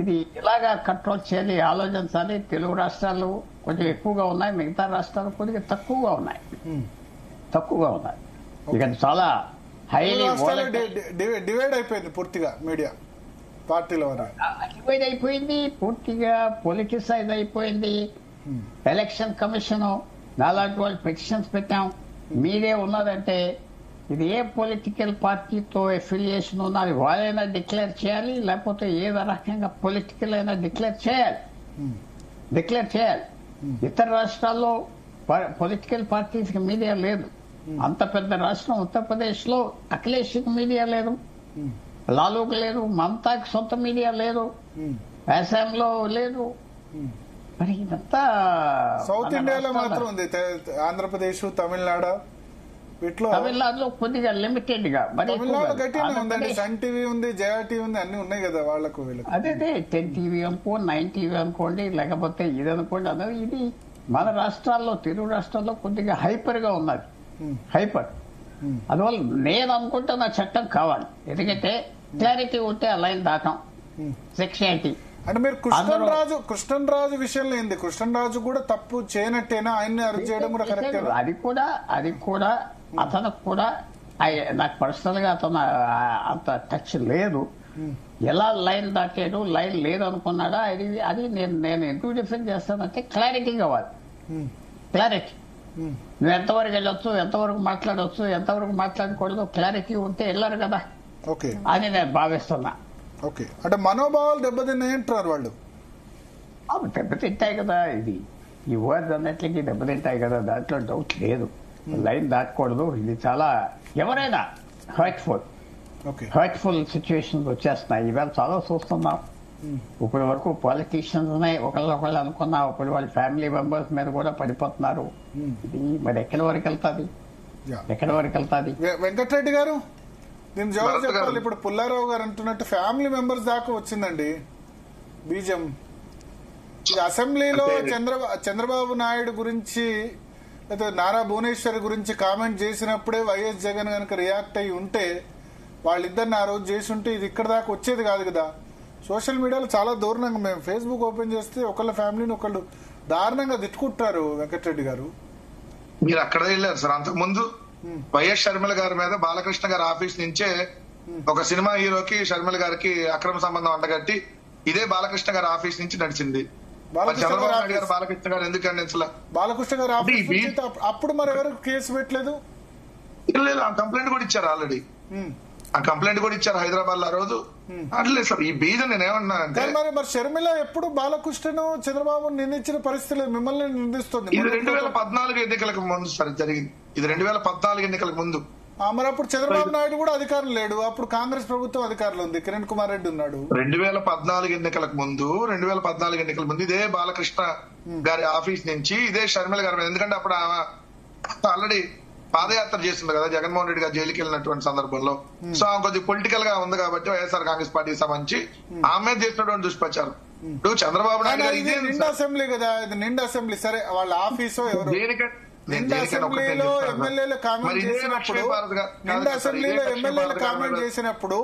ఇది ఇలాగా కంట్రోల్ చేయాలి, ఆలోచించాలి. తెలుగు రాష్ట్రాలు కొంచెం ఎక్కువగా ఉన్నాయి, మిగతా రాష్ట్రాలు కొద్దిగా తక్కువగా ఉన్నాయి. ఇక చాలా హైలీ డివైడ్ అయిపోయింది పూర్తిగా మీడియా. పార్టీలో డివైడ్ అయిపోయింది, పూర్తిగా పొలిటిసైజ్ అయిపోయింది. ఎలక్షన్ కమిషన్ నాలాంటి వాళ్ళు పిటిషన్స్ పెట్టాం. మీరే ఉన్నదంటే ఇది ఏ పొలిటికల్ పార్టీతో ఎఫిలియేషన్ ఉన్నది వాళ్ళైనా డిక్లేర్ చేయాలి, లేకపోతే ఏదో రకంగా పొలిటికల్ అయినా డిక్లేర్ చేయాలి. ఇతర రాష్ట్రాల్లో పొలిటికల్ పార్టీస్ కి మీడియా లేదు. అంత పెద్ద రాష్ట్రం ఉత్తరప్రదేశ్ లో అఖిలేష్ కి మీడియా లేదు, లాలూకి లేదు, మమతాకి సొంత మీడియా లేదు, అస్సాంలో లేదు. మరి ఇదంతా సౌత్ ఇండియాలో మాత్రం ఉంది. ఆంధ్రప్రదేశ్, తమిళనాడు, తమిళనాడులో కొద్దిగా లిమిటెడ్ గా. తమిళనాడు గట్టిగానే ఉందండి. సన్ టీవీ ఉంది, జయా టీవీ ఉంది, అన్ని ఉన్నాయి కదా వాళ్ళకు వీళ్ళకి. అదే 10 టీవీ అనుకో, 9 టీవీ అనుకోండి, లేకపోతే ఇది అనుకోండి. అన్నది ఇది మన రాష్ట్రాల్లో, తెలుగు రాష్ట్రాల్లో కొద్దిగా హైపర్ గా ఉన్నది. హైపర్. అందువల్ల నేను అనుకుంటున్న చట్టం కావాలి. ఎందుకంటే క్లారిటీ ఉంటే ఆ లైన్ దాటాం. సెక్షన్ అంటే మీరు కృష్ణరాజు విషయంలో ఏంది? కృష్ణరాజు కూడా తప్పు చేయనట్టేనా? ఆయన్ని అరెస్ట్ చేయడం కూడా కరెక్ట్? అది కూడా అతనికి కూడా నాకు పర్సనల్ గా అతను అంత టచ్ లేదు. ఎలా లైన్ దాటాడు, లైన్ లేదు అనుకున్నాడా, అది నేను ఎందుకు డిఫెండ్ చేస్తానంటే క్లారిటీ కావాలి. క్లారిటీ. నువ్వు ఎంతవరకు వెళ్ళొచ్చు, ఎంతవరకు మాట్లాడవచ్చు, ఎంతవరకు మాట్లాడకూడదు, క్లారిటీ ఉంటే వెళ్ళరు కదా అని నేను భావిస్తున్నా. ఓకే, అంటే మనోభావాలు దెబ్బతిన్నాయంటారు వాళ్ళు. దెబ్బతింటాయి కదా. ఈ వర్డ్స్ అన్నిటికీ దెబ్బతింటాయి కదా, దాంట్లో డౌట్ లేదు. లైన్ దాటకూడదు. ఇది చాలా ఎవరైనా హర్ట్ఫుల్ సిచ్యువేషన్స్ వచ్చేస్తున్నాయి. ఇవాళ చాలా చూస్తున్నాం. ఇప్పటి వరకు పాలిటీషియన్స్ ఒకళ్ళు అనుకున్నా, ఇప్పుడు వాళ్ళ ఫ్యామిలీ మెంబర్స్ మీద కూడా పడిపోతున్నారు. ఇది మరి ఎక్కడి వరకు వెళ్తాది? వెంకటరెడ్డి గారు దీని జవాబు చెప్పాలి. ఇప్పుడు పుల్లారావు గారు అంటున్నట్టు ఫ్యామిలీ మెంబర్స్ దాకా వచ్చిందండి బీజం. ఇది అసెంబ్లీలో చంద్రబాబు నాయుడు గురించి లేదా నారా భువనేశ్వర్ గురించి కామెంట్ చేసినప్పుడే వైఎస్ జగన్ కనుక రియాక్ట్ అయ్యి ఉంటే, వాళ్ళిద్దరిని ఆ రోజు చేసి ఉంటే ఇది ఇక్కడ దాకా వచ్చేది కాదు కదా. సోషల్ మీడియాలో చాలా దారుణంగా, మేము ఫేస్బుక్ ఓపెన్ చేస్తే ఒకళ్ళ ఫ్యామిలీని ఒకళ్ళు దారుణంగా తిట్టుకుంటారు. వెంకటరెడ్డి గారు మీరు అక్కడ వెళ్ళారు సార్. అంతకుముందు వైఎస్ షర్మిల గారి మీద బాలకృష్ణ గారి ఆఫీస్ నుంచే ఒక సినిమా హీరోకి షర్మిల గారికి అక్రమ సంబంధం అంటగట్టి ఇదే బాలకృష్ణ గారి ఆఫీస్ నుంచి నడిచింది. చంద్రబాబు నాయుడు గారు బాలకృష్ణ గారు ఎందుకు ఖండించలే? బాలకృష్ణ గారు అప్పుడు మరి ఎవరు కేసు పెట్టలేదు? లేదు, ఆ కంప్లైంట్ కూడా ఇచ్చారు ఆల్రెడీ. ఆ కంప్లైంట్ కూడా ఇచ్చారు హైదరాబాద్ లో ఆ రోజు. అట్లేదు సార్. ఈ బీజం నేను ఏమన్నా అంటే మరి షర్మిల ఎప్పుడు బాలకృష్ణను చంద్రబాబు నిందించిన పరిస్థితి లేదు, మిమ్మల్ని నిందిస్తుంది. ఇది 2014 ఎన్నికలకు ముందు సార్ జరిగింది. ఇది 2014 ఎన్నికలకు ముందు. మరి అప్పుడు చంద్రబాబు నాయుడు కూడా అధికారం లేడు. అప్పుడు కాంగ్రెస్ ప్రభుత్వం అధికారంలో ఉంది, కిరణ్ కుమార్ రెడ్డి ఉన్నాడు. 2014 ఎన్నికలకు ముందు ఇదే బాలకృష్ణ గారి ఆఫీస్ నుంచి ఇదే షర్మిల గారి మీద, ఎందుకంటే అప్పుడు ఆల్రెడీ పాదయాత్ర చేస్తుంది కదా జగన్మోహన్ రెడ్డి గారు జైలుకి వెళ్ళినటువంటి సందర్భంలో. సో ఆమె కొద్దిగా పొలిటికల్ గా ఉంది కాబట్టి వైఎస్ఆర్ కాంగ్రెస్ పార్టీకి సంబంధించి ఆమె చేసినటువంటి దుష్ప్రచారం. ఇప్పుడు చంద్రబాబు నాయుడు గారు నిండు అసెంబ్లీ కదా, ఇది నిండు అసెంబ్లీ. సరే, వాళ్ళ ఆఫీసు ఎవరు నిండు అసెంబ్లీలో ఎమ్మెల్యేలు కామెంట్ చేసినప్పుడు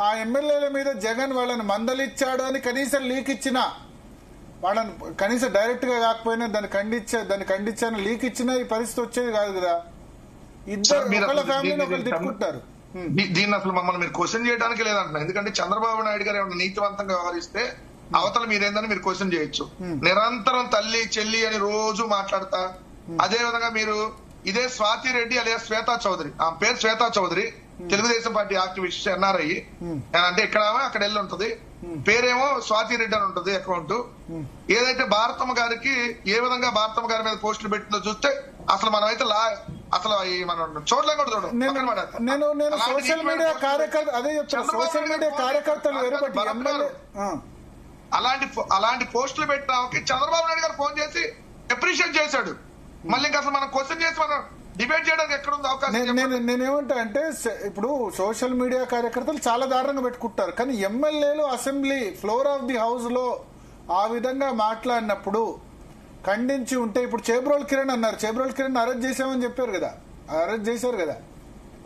ఆ ఎమ్మెల్యేల మీద జగన్ వాళ్ళని మందలిచ్చాడు అని కనీసం లీక్ ఇచ్చినా, వాళ్ళని కనీసం డైరెక్ట్ గా కాకపోయినా దాన్ని ఖండించాను లీక్ ఇచ్చినా ఈ పరిస్థితి వచ్చేది కాదు కదా. ఇద్దరు ఒకళ్ళ ఫ్యామిలీని ఒకళ్ళు తిట్టుకుంటారు. దీన్ని అసలు మమ్మల్ని మీరు క్వశ్చన్ చేయడానికి లేదంటున్నా. ఎందుకంటే చంద్రబాబు నాయుడు గారు ఏమన్నా నీతివంతంగా వ్యవహరిస్తే అవతల మీరేందని మీరు క్వశ్చన్ చేయొచ్చు. నిరంతరం తల్లి చెల్లి అని రోజు మాట్లాడతా, అదే విధంగా మీరు ఇదే స్వాతి రెడ్డి అలియా శ్వేతా చౌదరి, ఆమె పేరు Shweta Chowdhury, Telugu Desam party activist, NRI. అంటే ఇక్కడ అక్కడ వెళ్ళి ఉంటది, పేరేమో స్వాతి రెడ్డి అని ఉంటది అకౌంట్. ఏదైతే భారతమ్మ గారికి ఏ విధంగా భారతమ్మ గారి మీద పోస్టులు పెట్టిందో చూస్తే అసలు మనమైతే అసలు మనం చూడలేం కూడా చూడం. నేను సోషల్ మీడియా కార్యకర్త అదే చెప్తాను, సోషల్ మీడియా కార్యకర్తలు అలాంటి పోస్టులు పెట్టడానికి చంద్రబాబు నాయుడు గారు ఫోన్ చేసి అప్రిషియేట్ చేశాడు. మళ్ళీ ఇంకా అసలు మనం క్వశ్చన్ చేసి మనం డిబేట్ చేయడానికి ఎక్కడ ఉంది అవకాశం? నేనేమంటా అంటే, ఇప్పుడు సోషల్ మీడియా కార్యకర్తలు చాలా దారుణంగా పెట్టుకుంటారు, కానీ ఎమ్మెల్యేలు assembly floor of the house లో ఆ విధంగా మాట్లాడినప్పుడు ఖండించి ఉంటే, ఇప్పుడు చేబ్రోల్ కిరణ్ అన్నారు, చేబ్రోల్ కిరణ్ అరెస్ట్ చేశామని చెప్పారు కదా, అరెస్ట్ చేశారు కదా.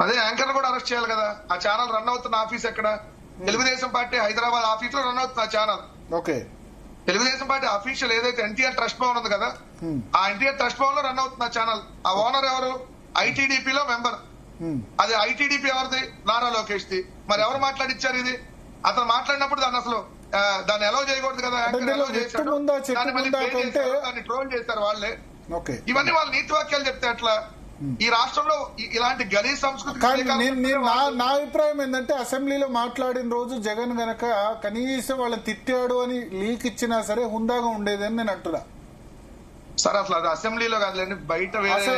అదే యాంకర్ కూడా అరెస్ట్ చేయాలి కదా. ఆ ఛానల్ రన్ అవుతున్న ఆఫీస్ ఎక్కడ? తెలుగుదేశం పార్టీ హైదరాబాద్ ఆఫీస్ లో రన్ అవుతుంది ఆ channel. Okay, Telugu Desam party official ఏదైతే ఎన్టీఆర్ ట్రస్ట్ భవన్ ఉంది కదా, ఆ ఎన్టీఆర్ ట్రస్ట్ భవన్ లో రన్ అవుతుంది ఆ ఛానల్. ఆ ఓనర్ ఎవరు? ఐటీడీపీ లో మెంబర్. అది ఐటీడీపీ ఎవరిది? నారా లోకేష్ ది. మరి ఎవరు మాట్లాడిచ్చారు ఇది? అతను మాట్లాడినప్పుడు దాన్ని అసలు దాన్ని అలౌ చేయకూడదు కదా, దాన్ని ట్రోల్ చేశారు వాళ్ళే. ఇవన్నీ వాళ్ళు నీతి వాక్యాలు చెప్తే ఎట్లా? ఈ రాష్ట్రంలో ఇలాంటి గలీజ్ సంస్కృతి. నా అభిప్రాయం ఏంటంటే అసెంబ్లీలో మాట్లాడిన రోజు జగన్ గనక కనీసం వాళ్ళని తిట్టాడు అని లీక్ ఇచ్చినా సరే హుందాగా ఉండేదని నేను అంటున్నా. సార్ అసలు అది అసెంబ్లీలో కాదులేండి, బయట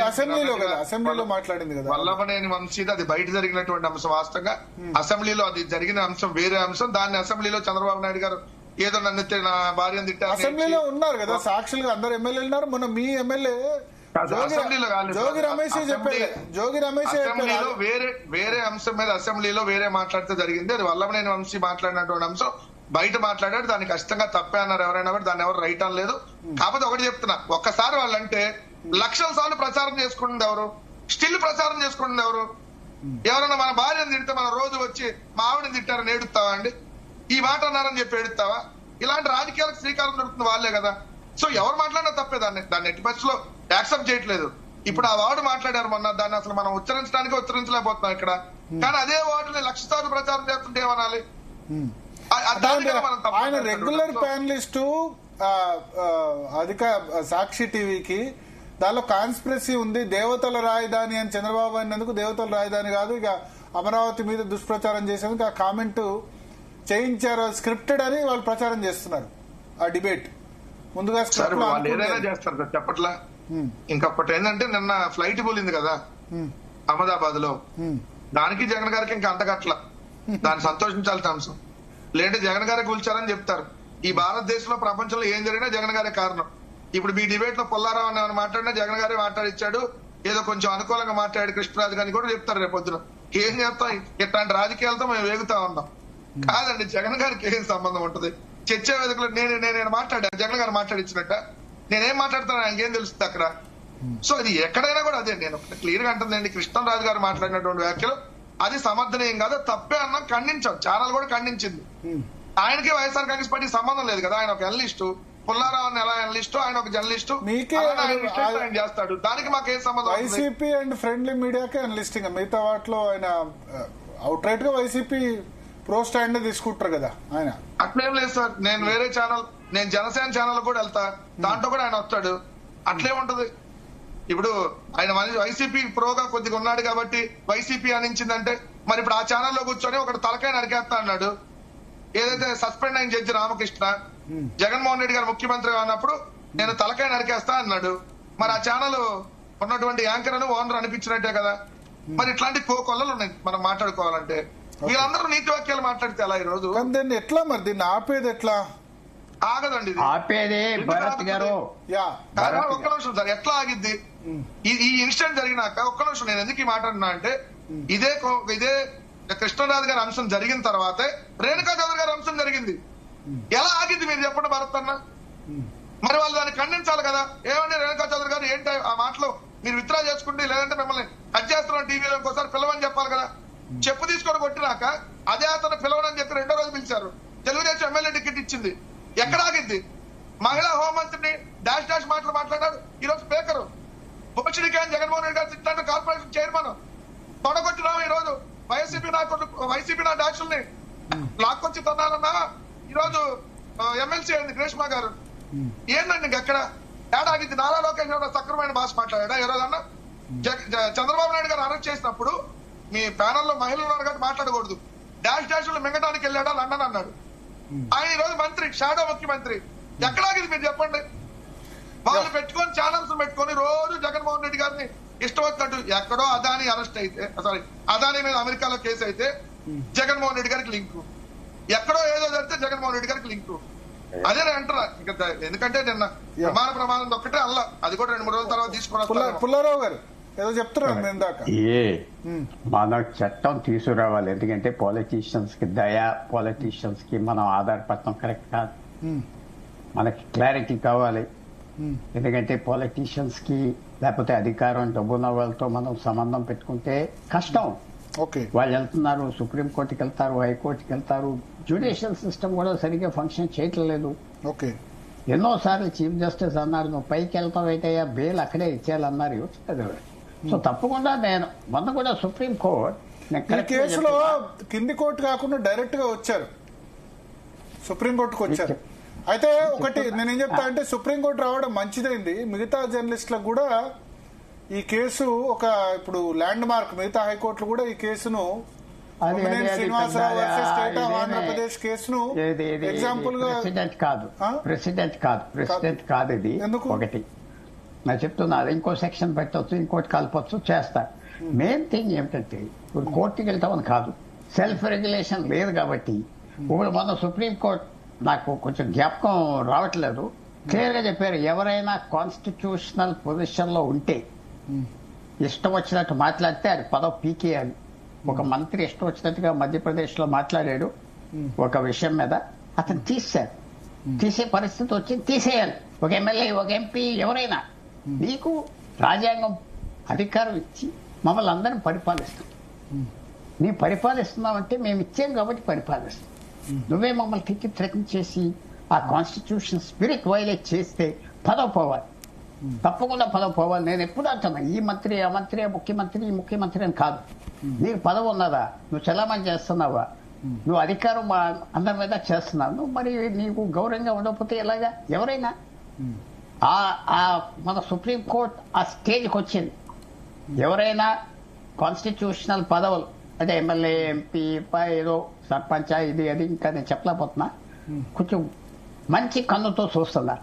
అసెంబ్లీలో మాట్లాడింది కదా వల్లభనేని వంశీది, అది బయట జరిగినటువంటి అంశం. వాస్తవంగా అసెంబ్లీలో అది జరిగిన అంశం వేరే అంశం. దాన్ని అసెంబ్లీలో చంద్రబాబు నాయుడు గారు ఏదో నన్ను నా భార్యను తిట్టారు. అసెంబ్లీలో ఉన్నారు కదా సాక్షులుగా అందరు ఎమ్మెల్యేలు ఉన్నారు. మొన్న మీ ఎమ్మెల్యే జోగి రమేష్ వేరే అంశం మీద అసెంబ్లీలో వేరే మాట్లాడితే జరిగింది. అది వల్లభనేని వంశీ మాట్లాడినటువంటి అంశం బయట మాట్లాడాడు, దానికి ఖచ్చితంగా తప్పే అన్నారు ఎవరైనా, దాన్ని ఎవరు రైట్ అని లేదు. కాకపోతే ఒకటి చెప్తున్నా, ఒక్కసారి వాళ్ళంటే లక్షల సార్లు ప్రచారం చేసుకుంటుంది ఎవరు? స్టిల్ ప్రచారం చేసుకుంటుంది ఎవరు? ఎవరైనా మన భార్యను తిడితే మనం రోజు వచ్చి మా ఆవిడని తిట్టారని ఏడుస్తావా అండి? ఈ మాట అన్నారని చెప్పి ఏడుస్తావా? ఇలాంటి రాజకీయాలకు శ్రీకారం దొరుకుతుంది వాళ్ళే కదా. సో ఎవరు మాట్లాడినా తప్పే, దాన్ని ఎట్టి పరిస్థితిలో యాక్సెప్ట్ చేయట్లేదు. ఇప్పుడు ఆ వార్డు మాట్లాడారు మొన్న, దాన్ని అసలు మనం ఉచ్చరించలేకపోతున్నాం ఇక్కడ. కానీ అదే వార్డుని లక్ష సార్లు ప్రచారం చేస్తుంటే ఏమనాలి? ఆయన రెగ్యులర్ ప్యానలిస్టు సాక్షి టీవీకి దానిలో కాన్స్పిరసీ ఉంది, దేవతల రాజధాని అని చంద్రబాబు అన్నందుకు దేవతల రాజధాని కాదు, ఇక అమరావతి మీద దుష్ప్రచారం చేసేందుకు ఆ కామెంట్ చేయించారు, స్క్రిప్టెడ్ అని వాళ్ళు ప్రచారం చేస్తున్నారు. ఆ డిబేట్ ముందుగా ఏదైనా చేస్తారు చెప్పట్లా. ఇంకప్పటి ఏంటంటే నిన్న ఫ్లైట్ పోలింది కదా అహ్మదాబాద్ లో, దానికి జగన్ గారికి ఇంకా అంతగట్ల, దాన్ని సంతోషించాల్సిన అంశం. లేదంటే జగన్ గారే కూల్చారని చెప్తారు. ఈ భారతదేశంలో ప్రపంచంలో ఏం జరిగినా జగన్ గారే కారణం. ఇప్పుడు మీ డిబేట్ లో పుల్లారావు అని మాట్లాడినా జగన్ గారే మాట్లాడిచ్చాడు, ఏదో కొంచెం అనుకూలంగా మాట్లాడాడు కృష్ణరాజు గారిని కూడా చెప్తారు రేపు పొద్దున. ఏం చెప్తాం? ఇట్లాంటి రాజకీయాలతో మేము వేగుతా ఉన్నాం. కాదండి, జగన్ గారికి ఏం సంబంధం ఉంటుంది? చర్చా వేదికలో నేను మాట్లాడా, జగన్ గారు మాట్లాడిచ్చినట్ట నేనేం మాట్లాడుతాను ఆయనకేం తెలుస్తుంది అక్కడ? సో అది ఎక్కడైనా కూడా అదే నేను క్లియర్ గా అంటుందండి. కృష్ణరాజు గారు మాట్లాడినటువంటి వ్యాఖ్యలు అది సమర్థనీయం కాదు, తప్పే అన్నాం, ఖండించాం. ఛానల్ కూడా ఖండించింది. ఆయనకి వైఎస్ఆర్ కాంగ్రెస్ పార్టీ సంబంధం లేదు కదా. ఆయన ఒక ఎనలిస్టు, పుల్లారావు ఎలా ఎనలిస్టు, ఆయన ఒక జర్నలిస్టు, ఆయన చేస్తాడు. దానికి మాకేం సంబంధం? వైసీపీ అండ్ ఫ్రెండ్లీ మీడియాకే ఎనలిస్టింగ్, మిగతా వాటిలో ఆయన అవుట్ రైట్ గా వైసీపీ ప్రో స్టాండ్ తీసుకుంటారు కదా ఆయన. అట్లేం లేదు సార్, నేను వేరే ఛానల్, నేను జనసేన ఛానల్ కూడా వెళ్తా, దాంట్లో కూడా ఆయన వస్తాడు. అట్లేముంటది? ఇప్పుడు ఆయన వైసీపీ ప్రోగా కొద్దిగా ఉన్నాడు కాబట్టి వైసీపీ అనించిందంటే, మరి ఇప్పుడు ఆ ఛానల్లో కూర్చొని ఒకటి తలకాయ నరికేస్తా అన్నాడు. ఏదైతే సస్పెండ్ అయిన జడ్జి రామకృష్ణ, జగన్మోహన్ రెడ్డి గారు ముఖ్యమంత్రిగా ఉన్నప్పుడు నేను తలకాయ నరికేస్తా అన్నాడు. మరి ఆ ఛానల్ ఉన్నటువంటి యాంకర్ అని ఓనర్ అనిపించినట్టే కదా. మరి ఇట్లాంటి కొల్లలు ఉన్నాయి మనం మాట్లాడుకోవాలంటే. వీళ్ళందరూ నీతి వాక్యాలు మాట్లాడితే ఎలా ఈ రోజు? ఎట్లా మరి దీన్ని ఆపేది ఎట్లా? ఆగదండి, ఆపేదే భరత్ గారు. ఒక్క నిమిషం సార్, ఎట్లా ఆగిద్ది? ఈ ఇన్సిడెంట్ జరిగినాక ఒక్క నిమిషం, నేను ఎందుకు ఈ మాట అన్నా అంటే, ఇదే కృష్ణరాజు గారి అంశం జరిగిన తర్వాతే రేణుకా చౌదరి గారి అంశం జరిగింది. ఎలా ఆగిద్ది మీరు చెప్పండి భరత్ అన్న? మరి వాళ్ళు దాన్ని ఖండించాలి కదా. ఏమంటే రేణుకా చౌదరి గారు ఏంటి ఆ మాటలు మీరు విత్డ్రా చేసుకుంటే, లేదంటే మిమ్మల్ని కట్ చేస్తున్నాం టీవీలో ఇంకోసారి పిలవని చెప్పాలి కదా. చెప్పు తీసుకొని కొట్టినాక అదే అతను పిలవనని చెప్పి రెండో రోజు పిలిచారు. తెలుగుదేశం ఎమ్మెల్యే టికెట్ ఇచ్చింది. ఎక్కడ ఆగిద్ది? మహిళా హోంమంత్రిని డాష్ మాటలు మాట్లాడారు. ఈ రోజు స్పీకర్ బొచ్చిడికి జగన్మోహన్ రెడ్డి గారు తిట్టాడు, కార్పొరేషన్ చైర్మన్ తొడగొట్టినాము. ఈ రోజు వైసీపీ నా డాషుల్ని లాక్కొచ్చి తన్నానన్నా. ఈ రోజు ఎమ్మెల్సీ అయింది గ్రేష్మా గారు. ఏందండి ఇంకెక్కడ ఏడాగిద్ది? నారా లోకేష్ సక్రమైన భాష మాట్లాడా ఏ రోజన్నా? చంద్రబాబు నాయుడు గారు అరెస్ట్ చేసినప్పుడు మీ ప్యానల్లో మహిళలు ఉన్నారు కాబట్టి మాట్లాడకూడదు, డాష్ లో మింగడానికి వెళ్ళాడా లండన్ అన్నాడు. ఆయన ఈ రోజు మంత్రి, షాడో ముఖ్యమంత్రి. ఎక్కడాగింది మీరు చెప్పండి? వాళ్ళు పెట్టుకొని ఛానల్స్ పెట్టుకొని రోజు జగన్మోహన్ రెడ్డి గారిని ఇష్టం వచ్చినట్టు. ఎక్కడో అదాని అరెస్ట్ అయితే, సారీ అదాని మీద అమెరికాలో కేసు అయితే జగన్మోహన్ రెడ్డి గారికి లింకు, ఎక్కడో ఏదో జరిగితే జగన్మోహన్ రెడ్డి గారికి లింకు. అదే నేను అంటున్నా. ఎందుకంటే నిన్న విమాన ప్రమాదం ఒక్కటే అల్లా, అది కూడా 2-3 రోజుల తర్వాత తీసుకుని పుల్లారావు గారు ఏదో చెప్తున్నారు ఇందాక. మన చట్టం తీసుకురావాలి. ఎందుకంటే పాలిటీషియన్స్ కి పాలిటీషియన్స్ కి మనం ఆధారపడటం కరెక్ట్ కాదు. మనకి క్లారిటీ కావాలి. ఎందుకంటే పాలిటీషియన్స్ కి లేకపోతే అధికారం డబ్బున్న వాళ్ళతో మనం సంబంధం పెట్టుకుంటే కష్టం. వాళ్ళు వెళ్తున్నారు, సుప్రీంకోర్టుకి వెళ్తారు, హైకోర్టుకి వెళ్తారు. జ్యుడిషియల్ సిస్టమ్ కూడా సరిగ్గా ఫంక్షన్ చేయట్లేదు. ఎన్నోసార్లు చీఫ్ జస్టిస్ అన్నారు, నువ్వు పైకి వెళ్తావైతే బెయిల్ అక్కడే ఇచ్చేయాలన్నారు. సో తప్పకుండా నేను మొన్న కూడా సుప్రీంకోర్టు కేసులో కింది కోర్టు కాకుండా డైరెక్ట్ గా వచ్చారు. సుప్రీంకోర్టుకు వచ్చారు. అయితే ఒకటి నేనేం చెప్తా అంటే సుప్రీంకోర్టు రావడం మంచిదైంది. మిగతా జర్నలిస్టులకు కూడా ఈ కేసు ఒక ఇప్పుడు ల్యాండ్ మార్క్. మిగతా హైకోర్టులు కూడా ఈ కేసును Srinivasarao versus state of Andhra Pradesh కేసును ఎగ్జాంపుల్ గా ప్రెసిడెంట్ కాదు ఇది. ఒకటి నేను చెప్తున్నా, ఇంకో సెక్షన్ పెట్టవచ్చు, ఇంకోటి కలపచ్చు, చేస్తారు. మెయిన్ థింగ్ ఏమిటంటే ఇప్పుడు కోర్టుకి వెళ్తామని కాదు, సెల్ఫ్ రెగ్యులేషన్ లేదు కాబట్టి. ఇప్పుడు మొన్న సుప్రీంకోర్టు నాకు కొంచెం జ్ఞాపకం రావట్లేదు, క్లియర్ గా చెప్పారు, ఎవరైనా కాన్స్టిట్యూషనల్ పొజిషన్ లో ఉంటే ఇష్టం వచ్చినట్టు మాట్లాడితే అది పదవి పీకేయాలి. ఒక మంత్రి ఇష్టం వచ్చినట్టుగా మధ్యప్రదేశ్ లో మాట్లాడాడు ఒక విషయం మీద, అతను తీశారు. తీసే పరిస్థితి వచ్చింది, తీసేయాలి. ఒక ఎమ్మెల్యే, ఒక ఎంపీ, ఎవరైనా. నీకు రాజ్యాంగం అధికారం ఇచ్చి మమ్మల్ని అందరం పరిపాలిస్తాం. నీ పరిపాలిస్తున్నావంటే మేము ఇచ్చాం కాబట్టి పరిపాలిస్తాం. నువ్వే మమ్మల్ని తిట్టి థ్రెటన్ చేసి ఆ కాన్స్టిట్యూషన్ స్పిరిట్ వైలేట్ చేస్తే పదవి పోవాలి, తప్పకుండా పదవి పోవాలి. నేను ఎప్పుడు అంటున్నా, ఈ మంత్రి, ఆ మంత్రి, ఆ ముఖ్యమంత్రి, ఈ ముఖ్యమంత్రి అని కాదు. నీకు పదవి ఉన్నదా, నువ్వు చలామణి చేస్తున్నావా, నువ్వు అధికారం అందరి మీద చేస్తున్నావు, మరి నీకు గౌరవంగా ఉండకపోతే ఎలాగా? ఎవరైనా మన సుప్రీంకోర్టు ఆ స్టేజ్కి వచ్చింది. ఎవరైనా కాన్స్టిట్యూషనల్ పదవులు అంటే ఎమ్మెల్యే, ఎంపీ, ఏదో సర్పంచ్, ఇది అది ఇంకా నేను చెప్పలేకపోతున్నా, కొంచెం మంచి కన్నుతో చూస్తున్నా.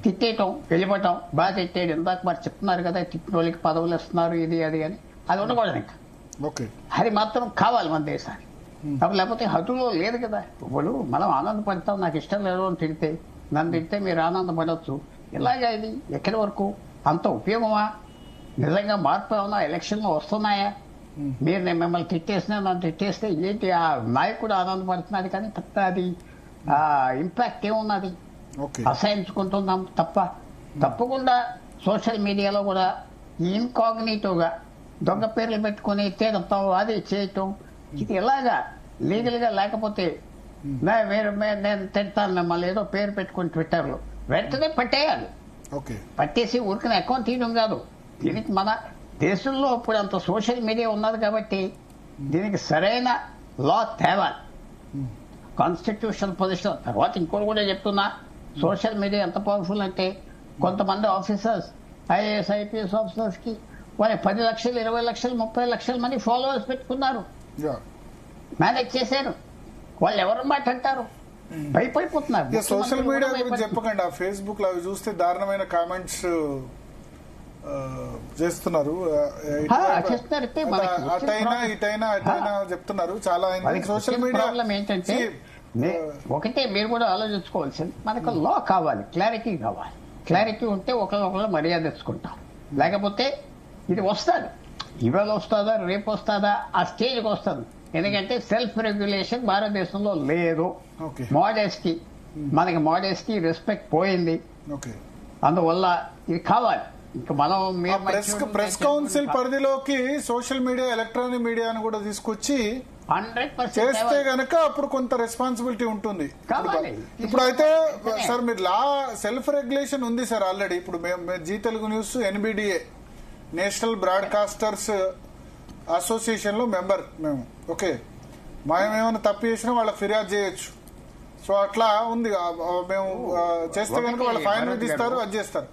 తిట్టేయటం, వెళ్ళిపోవటం, బాగా తిట్టేయడం, ఇందాక మరి చెప్తున్నారు కదా, తిట్టిన వాళ్ళకి పదవులు ఇస్తున్నారు, ఇది అది అని, అది ఉండకూడదు. ఇంకా అది మాత్రం కావాలి మన దేశానికి. అప్పుడు లేకపోతే హద్దులో లేదు కదా. ఇప్పుడు మనం ఆనందపడతాం, నాకు ఇష్టం లేదు అని తిడితే, నన్ను తిడితే మీరు ఆనందపడవచ్చు. ఇలాగా ఇది ఎక్కడి వరకు అంత ఉపయోగమా? నిజంగా మార్పు ఏమన్నా ఎలక్షన్లో వస్తున్నాయా? మీరు నేను మిమ్మల్ని తిట్టేసినా, నన్ను తిట్టేస్తే ఏంటి ఆ నాయకుడు ఆనందపడుతున్నది, కానీ తప్ప అది ఇంపాక్ట్ ఏమున్నది? అసహించుకుంటున్నాం తప్ప. తప్పకుండా సోషల్ మీడియాలో కూడా ఇన్కాగ్నిటోగా దొంగ పేర్లు పెట్టుకుని తిడతాం, అది చేయటం, ఇది ఎలాగా లీగల్ గా లేకపోతే నేను తిడతాను మిమ్మల్ని ఏదో పేరు పెట్టుకుని ట్విట్టర్లో, వెంటనే పట్టేయాలి. పట్టేసి ఊరికనే అకౌంట్ తీయడం కాదు. దీనికి మన దేశంలో ఇప్పుడు అంత సోషల్ మీడియా ఉన్నది కాబట్టి దీనికి సరైన లా తేవాలి, కాన్స్టిట్యూషన్ పొజిషన్. తర్వాత ఇంకోటి కూడా చెప్తున్నా, సోషల్ మీడియా ఎంత పవర్ఫుల్ అంటే కొంతమంది ఆఫీసర్స్, ఐఏఎస్, ఐపీఎస్ ఆఫీసర్స్ కి వాళ్ళు 10 లక్షలు, 20 లక్షలు, 30 లక్షల మంది ఫాలోవర్స్ పెట్టుకున్నారు, మేనేజ్ చేశారు. వాళ్ళు ఎవరు మాట అంటారు? భయపడిపోతున్నారు. సోషల్ మీడియా గురించి చెప్పకండి, ఆ ఫేస్బుక్ లో అవి చూస్తే దారుణమైన కామెంట్స్ చేస్తున్నారు. అటైనా ఇటైనా అటైనా చెప్తున్నారు. చాలా సోషల్ మీడియా ఏంటంటే ఒకటే మీరు కూడా ఆలోచించుకోవాల్సింది, మనకు లా కావాలి, క్లారిటీ కావాలి. క్లారిటీ ఉంటే ఒకరినొకరు మర్యాద తెచ్చుకుంటాం. లేకపోతే ఇది వస్తుంది, ఇవాళ వస్తుందా, రేపు వస్తుందా, ఆ స్టేజ్కి వస్తుంది. ఎందుకంటే సెల్ఫ్ రెగ్యులేషన్ భారతదేశంలో లేదు. మోడెస్టీ, మనకి మోడెస్టీ, రెస్పెక్ట్ పోయింది. అందువల్ల ఇది కావాలి. ఇంకా మనం ప్రెస్ కౌన్సిల్ పరిధిలోకి సోషల్ మీడియా, ఎలక్ట్రానిక్ మీడియాను కూడా తీసుకొచ్చి 100% చేస్తే గనక అప్పుడు కొంత రెస్పాన్సిబిలిటీ ఉంటుంది. ఇప్పుడు అయితే సార్ మీరు లా సెల్ఫ్ రెగ్యులేషన్ ఉంది సార్ ఆల్రెడీ. ఇప్పుడు మేము Zee Telugu News, NBDA, National Broadcasters Association లో మెంబర్ మేము. ఓకే, మేమేమైనా తప్పు చేసినా వాళ్ళకి ఫిర్యాదు చేయొచ్చు. సో అట్లా ఉంది. మేము చేస్తే కనుక వాళ్ళు ఫైన్ విధిస్తారు, అది చేస్తారు.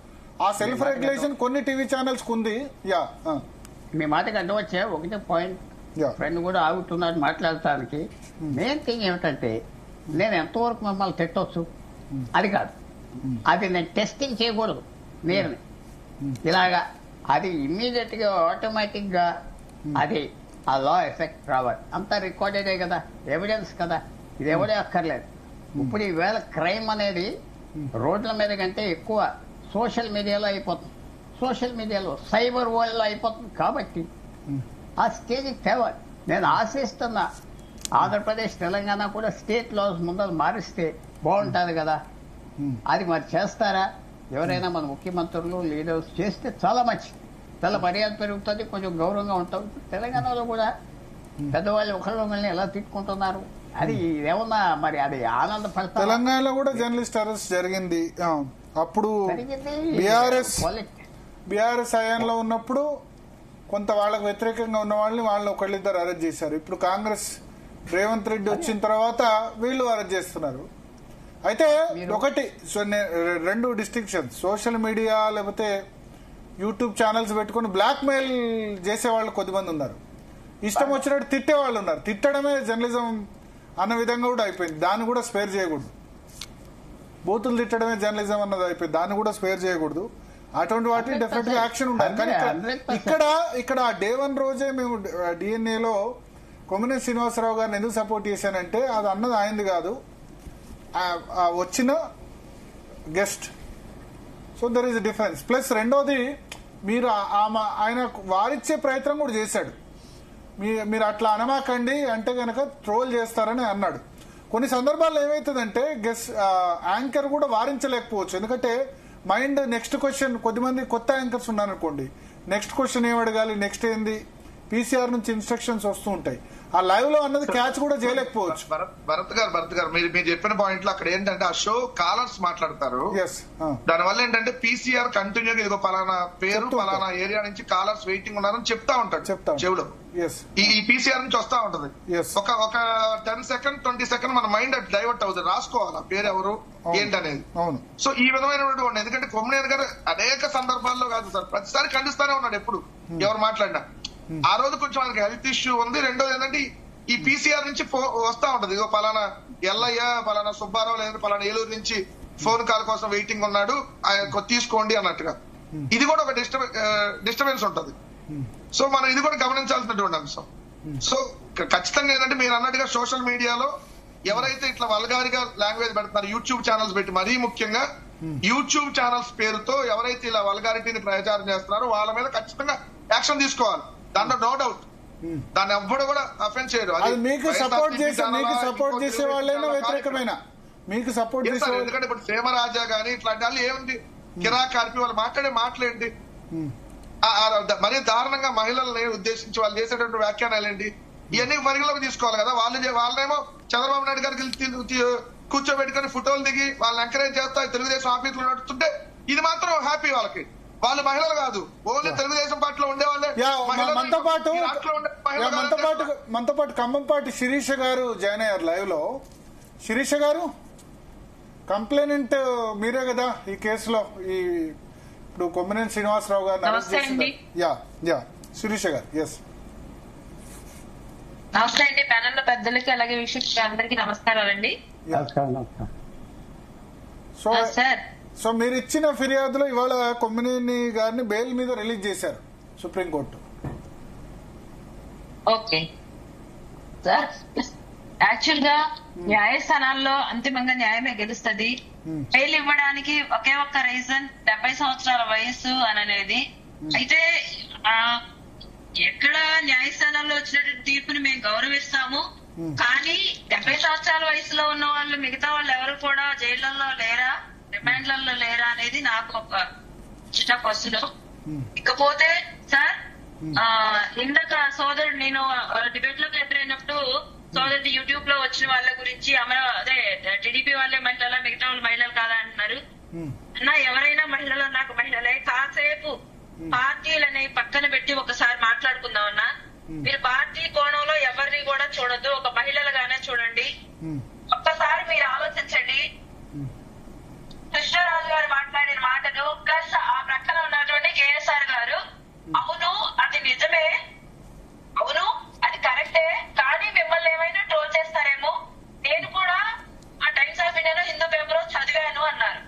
ఆ సెల్ఫ్ రెగ్యులేషన్ కొన్ని టీవీ ఛానల్స్ ఉంది. మీ మాటకి అడ్డం వచ్చా ఒకటే పాయింట్, ఫ్రెండ్ కూడా ఆగుతున్నారు మాట్లాడటానికి. మెయిన్ థింగ్ ఏమిటంటే, నేను ఎంతవరకు మిమ్మల్ని తిట్టవచ్చు అది కాదు, అది నేను టెస్టింగ్ చేయకూడదు. నేను ఇలాగా అది ఇమ్మీడియట్ గా ఆటోమేటిక్ గా అది ఆ లా ఎఫెక్ట్ రావాలి. అంతా రికార్డెడే కదా, ఎవిడెన్స్ కదా, ఇది ఎవడే అక్కర్లేదు. ఇప్పుడు ఈవేళ క్రైమ్ అనేది రోడ్ల మీద కంటే ఎక్కువ సోషల్ మీడియాలో అయిపోతుంది. సోషల్ మీడియాలో, సైబర్ వరల్డ్ లో అయిపోతుంది. కాబట్టి ఆ స్టేజ్కి తేవాలి. నేను ఆశిస్తున్నా ఆంధ్రప్రదేశ్, తెలంగాణ కూడా స్టేట్ లాస్ ముందర మారిస్తే బాగుంటుంది కదా. అది మరి చేస్తారా? ఎవరైనా మన ముఖ్యమంత్రులు, లీడర్స్ చేస్తే చాలా మంచిది, చాలా మర్యాద పెరుగుతుంది, కొంచెం గౌరవంగా ఉంటాం. తెలంగాణలో కూడా పెద్దవాళ్ళు ఒకళ్ళని ఎలా తిట్టుకుంటున్నారు, అది ఏమన్నా మరి అది ఆనందపడతారు. తెలంగాణలో కూడా జర్నలిస్ట్ అరెస్ట్ జరిగింది. అప్పుడు బీఆర్ఎస్ హయాంలో ఉన్నప్పుడు కొంత వాళ్ళకు వ్యతిరేకంగా ఉన్న వాళ్ళని ఒకళ్ళిద్దరు అరెస్ట్ చేశారు. ఇప్పుడు కాంగ్రెస్ రేవంత్ రెడ్డి వచ్చిన తర్వాత వీళ్ళు అరెస్ట్ చేస్తున్నారు. అయితే ఒకటి రెండు డిస్టింక్షన్స్, సోషల్ మీడియా లేకపోతే యూట్యూబ్ ఛానల్స్ పెట్టుకుని బ్లాక్ మెయిల్ చేసేవాళ్ళు కొద్దిమంది ఉన్నారు, ఇష్టం వచ్చినట్టు తిట్టేవాళ్ళు ఉన్నారు. తిట్టడమే జర్నలిజం అన్న విధంగా కూడా అయిపోయింది, దాన్ని కూడా స్పేర్ చేయకూడదు. బూతులు తిట్టడమే జర్నలిజం అన్నది అయిపోయింది, దాన్ని కూడా స్పేర్ చేయకూడదు. అటువంటి వాటి డెఫినెట్ గా యాక్షన్ ఉండాలి. కానీ ఇక్కడ డే 1 రోజే మేము డిఎన్ఏలో కొమ్మినేని శ్రీనివాసరావు గారిని ఎందుకు సపోర్ట్ చేశానంటే అది అన్నది ఆయనది కాదు, వచ్చిన guest. So there is difference. Plus రెండోది మీరు ఆయన వారిచ్చే ప్రయత్నం కూడా చేశాడు. మీరు అట్లా అనమాకండి అంటే కనుక ట్రోల్ చేస్తారని అన్నాడు. కొన్ని సందర్భాల్లో ఏమవుతుందంటే యాంకర్ కూడా వారించలేకపోవచ్చు. ఎందుకంటే మైండ్ నెక్స్ట్ క్వశ్చన్, కొద్దిమంది కొత్త యాంకర్స్ ఉన్నారనుకోండి, నెక్స్ట్ క్వశ్చన్ ఏం అడగాలి, నెక్స్ట్ ఏంది, పీసీఆర్ నుంచి ఇన్స్ట్రక్షన్స్ వస్తూ ఉంటాయి. ఆ లైవ్ లో అన్నది క్యాచ్ కూడా చేయలేకపోవచ్చు. భరత్ గారు మీరు చెప్పిన పాయింట్ లో అక్కడ ఏంటంటే ఆ షో కాలర్స్ మాట్లాడతారు, దానివల్ల ఏంటంటే పీసీఆర్ కంటిన్యూగా ఇదిగో పలానా పేరు పలానా ఏరియా నుంచి కాలర్స్ వెయిటింగ్ ఉన్నారని చెప్తా ఉంటాడు చెవులో. ఈ పీసీఆర్ నుంచి వస్తా ఉంటది. ఒక 10 సెకండ్ 20 సెకండ్ మన మైండ్ డైవర్ట్ అవుతుంది, రాసుకోవాలి ఆ పేరు ఎవరు ఏంటనేది. సో ఈ విధమైనటువంటి ఎందుకంటే కొమ్మినేని గారు అనేక సందర్భాల్లో కాదు సార్, ప్రతిసారి ఖండిస్తానే ఉన్నాడు ఎప్పుడు ఎవరు మాట్లాడినా. ఆ రోజు కొంచెం ఆయనకి హెల్త్ ఇష్యూ ఉంది. రెండోది ఏంటంటే ఈ పీసీఆర్ నుంచి వస్తా ఉంటది, ఇగో పలానా ఎల్లయ్య పలానా సుబ్బారావు లేదా పలానా ఏలూరు నుంచి ఫోన్ కాల్ కోసం వెయిటింగ్ ఉన్నాడు తీసుకోండి అన్నట్టుగా. ఇది కూడా ఒక డిస్టర్బెన్స్ ఉంటది. సో మనం ఇది కూడా గమనించాల్సినటువంటి అంశం. సో ఖచ్చితంగా ఏంటంటే మీరు అన్నట్టుగా సోషల్ మీడియాలో ఎవరైతే ఇట్లా వల్గారిగా లాంగ్వేజ్ పెడుతున్నారు, యూట్యూబ్ ఛానల్స్ పెట్టి, మరీ ముఖ్యంగా యూట్యూబ్ ఛానల్స్ పేరుతో ఎవరైతే ఇలా వల్గారిటీని ప్రచారం చేస్తున్నారో వాళ్ళ మీద ఖచ్చితంగా యాక్షన్ తీసుకోవాలి, దాంట్లో నో డౌట్. దాన్ని ఎవ్వడు కూడా అఫెన్స్ చేయరు. మీకు సపోర్ట్ చేసే వాళ్ళైనా వ్యతిరేకమైన మీకు సపోర్ట్ చేసే, ఎందుకంటే ఇప్పుడు సేమరాజా గానీ ఇట్లాంటి వాళ్ళు ఏముంది కిరాక్ కార్పి వాళ్ళు మాట్లాడే మాటలేంటి, మరీ దారుణంగా మహిళల్ని ఉద్దేశించి వాళ్ళు చేసేటువంటి వ్యాఖ్యానాలేంటి, ఇవన్నీ పరిగణలోకి తీసుకోవాలి కదా. వాళ్ళేమో చంద్రబాబు నాయుడు గారికి కూర్చోబెట్టుకుని ఫోటోలు దిగి వాళ్ళని ఎంకరేజ్ చేస్తా తెలుగుదేశం ఆఫీసులో నడుస్తుంటే ఇది మాత్రం హ్యాపీ వాళ్ళకి. వాళ్ళు మహిళలు కాదు, ఓన్లీ తెలుగుదేశం పార్టీలో ఉండేవాళ్ళే. మనతో పాటు ఖమ్మంపాటి శిరీష గారు జాయిన్ అయ్యారు లైవ్ లో. శిరీష గారు, కంప్లైనెంట్ మీరే కదా ఈ కేసులో, ఈ ఇప్పుడు కొమ్మినేని శ్రీనివాసరావు గారు. శిరీష గారు. ఎస్ నమస్తే అండి, ప్యానెల్ లో పెద్దలకి అలాగే వీక్షకులకి అందరికీ నమస్కారాలండి. సో మీరు ఇచ్చిన ఫిర్యాదులో ఇవాళ కొమ్మినేని గారిని బెయిల్ మీద రిలీజ్ చేశారు సుప్రీంకోర్టు. ఓకే సార్, యాక్చువల్ గా న్యాయస్థానాల్లో అంతిమంగా న్యాయమే గెలుస్తుంది. బెయిల్ ఇవ్వడానికి ఒకే ఒక్క రీజన్ 70 సంవత్సరాల వయస్సు అనేది. అయితే ఎక్కడ న్యాయస్థానాల్లో వచ్చినటువంటి తీర్పుని మేము గౌరవిస్తాము, కానీ 70 సంవత్సరాల వయసులో ఉన్న వాళ్ళు మిగతా వాళ్ళు ఎవరు కూడా జైళ్లలో లేరా, రిమాండ్లలో లేరా అనేది నాకు ఒక చిన్న క్వశ్చన్. ఇకపోతే సార్, ఇందాక సోదరుడు నేను డిబేట్ లోకి ఎంటర్ అయినప్పుడు సోదరుడు యూట్యూబ్ లో వచ్చిన వాళ్ళ గురించి అదే టీడీపీ వాళ్ళే మహిళల, మిగతా వాళ్ళు మహిళలు కాదా అంటున్నారు. అన్నా ఎవరైనా మహిళలు నాకు మహిళలే. కాసేపు పార్టీలని పక్కన పెట్టి ఒకసారి మాట్లాడుకుందామన్నా. మీరు పార్టీ కోణంలో ఎవరిని కూడా చూడొద్దు, ఒక మహిళలుగానే చూడండి. ఒక్కసారి మీరు ఆలోచించండి. కృష్ణరాజు గారు మాట్లాడిన మాటలు ప్లస్ ఆ ప్రక్కన ఉన్నటువంటి కేఎస్ఆర్ గారు, అవును అది నిజమే, అవును అది కరెక్టే, కానీ మిమ్మల్ని ఏమైనా ట్రోల్ చేస్తారేమో, నేను కూడా ఆ టైమ్స్ ఆఫ్ ఇండియాలో హిందూ పేపర్ చదివాను అన్నారు.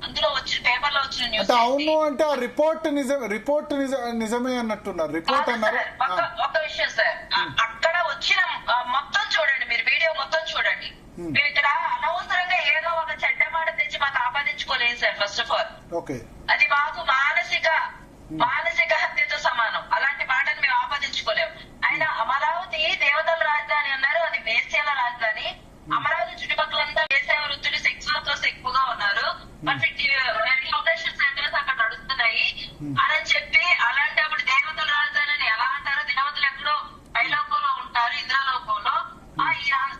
అందులో వచ్చిన పేపర్ లో వచ్చిన న్యూస్ అవును అంటే ఆ రిపోర్ట్ నిజమే అన్నట్టున్నారు. రిపోర్ట్ అన్నారు. ఒక విషయం సార్, అక్కడ వచ్చిన మొత్తం చూడండి, మీరు వీడియో మొత్తం చూడండి. మీరు ఇక్కడ అనవసరంగా ఏదో ఒక చెడ్డ మాట తెచ్చి మాకు ఆపాదించుకోలేదు సార్. ఫస్ట్ ఆఫ్ ఆల్ అది మాకు మానసిక హత్యతో సమానం. అలాంటి మాటను మేము ఆపాదించుకోలేము. ఆయన అమరావతి దేవతల రాజధాని అన్నారు, అది వేశ్యాల రాజధాని. అమరావతి చుట్టుపక్కలంతా వేశ్య వృత్తులు, సెక్స్ వర్కర్స్ ఎక్కువగా ఉన్నారు, సెంటర్స్ అక్కడ నడుస్తున్నాయి అని చెప్పి, అలాంటప్పుడు దేవతల రాజధాని అని ఎలా అంటారో, దినవతులు ఎక్కడో పైలోకంలో ఉంటారు, ఇంద్రలోకంలో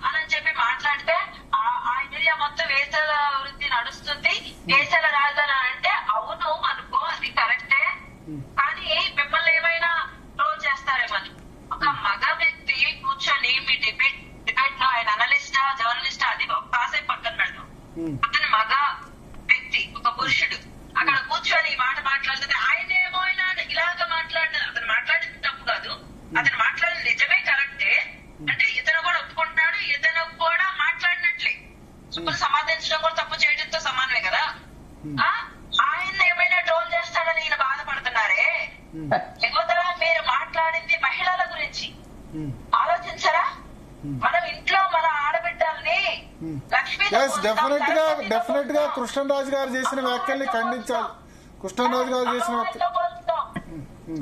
అని చెప్పి మాట్లాడితే ఆ ఏరియా మొత్తం వేశ్యాల వృత్తి నడుస్తుంది, వేశ్యాల రాజధాని అంటే అవును అతను మగ వ్యక్తి, ఒక పురుషుడు అక్కడ కూర్చొని ఈ మాట మాట్లాడుతుంది. ఆయన ఏమో ఇలాగ మాట్లాడిన, అతను మాట్లాడింది తప్పు కాదు, అతను మాట్లాడింది నిజమే, కరెక్టే. అంటే ఇతను కూడా ఒప్పుకుంటున్నాడు, ఇతను కూడా మాట్లాడినట్లే. ఇప్పుడు సమాధానించడం కూడా తప్పు చేయడంతో సమానమే కదా. ఆయన ఏమైనా ట్రోల్ చేస్తాడని ఈయన బాధపడుతున్నారే. యువతల మీరు మాట్లాడింది మహిళల గురించి ఆలోచించరా? మనం ఇంట్లో మన ఆడబిడ్డల్ని లక్ష్మీ డెఫినెట్ గా కృష్ణరాజు గారు చేసిన వ్యాఖ్యల్ని ఖండించాలి. కృష్ణరాజు గారు చేసిన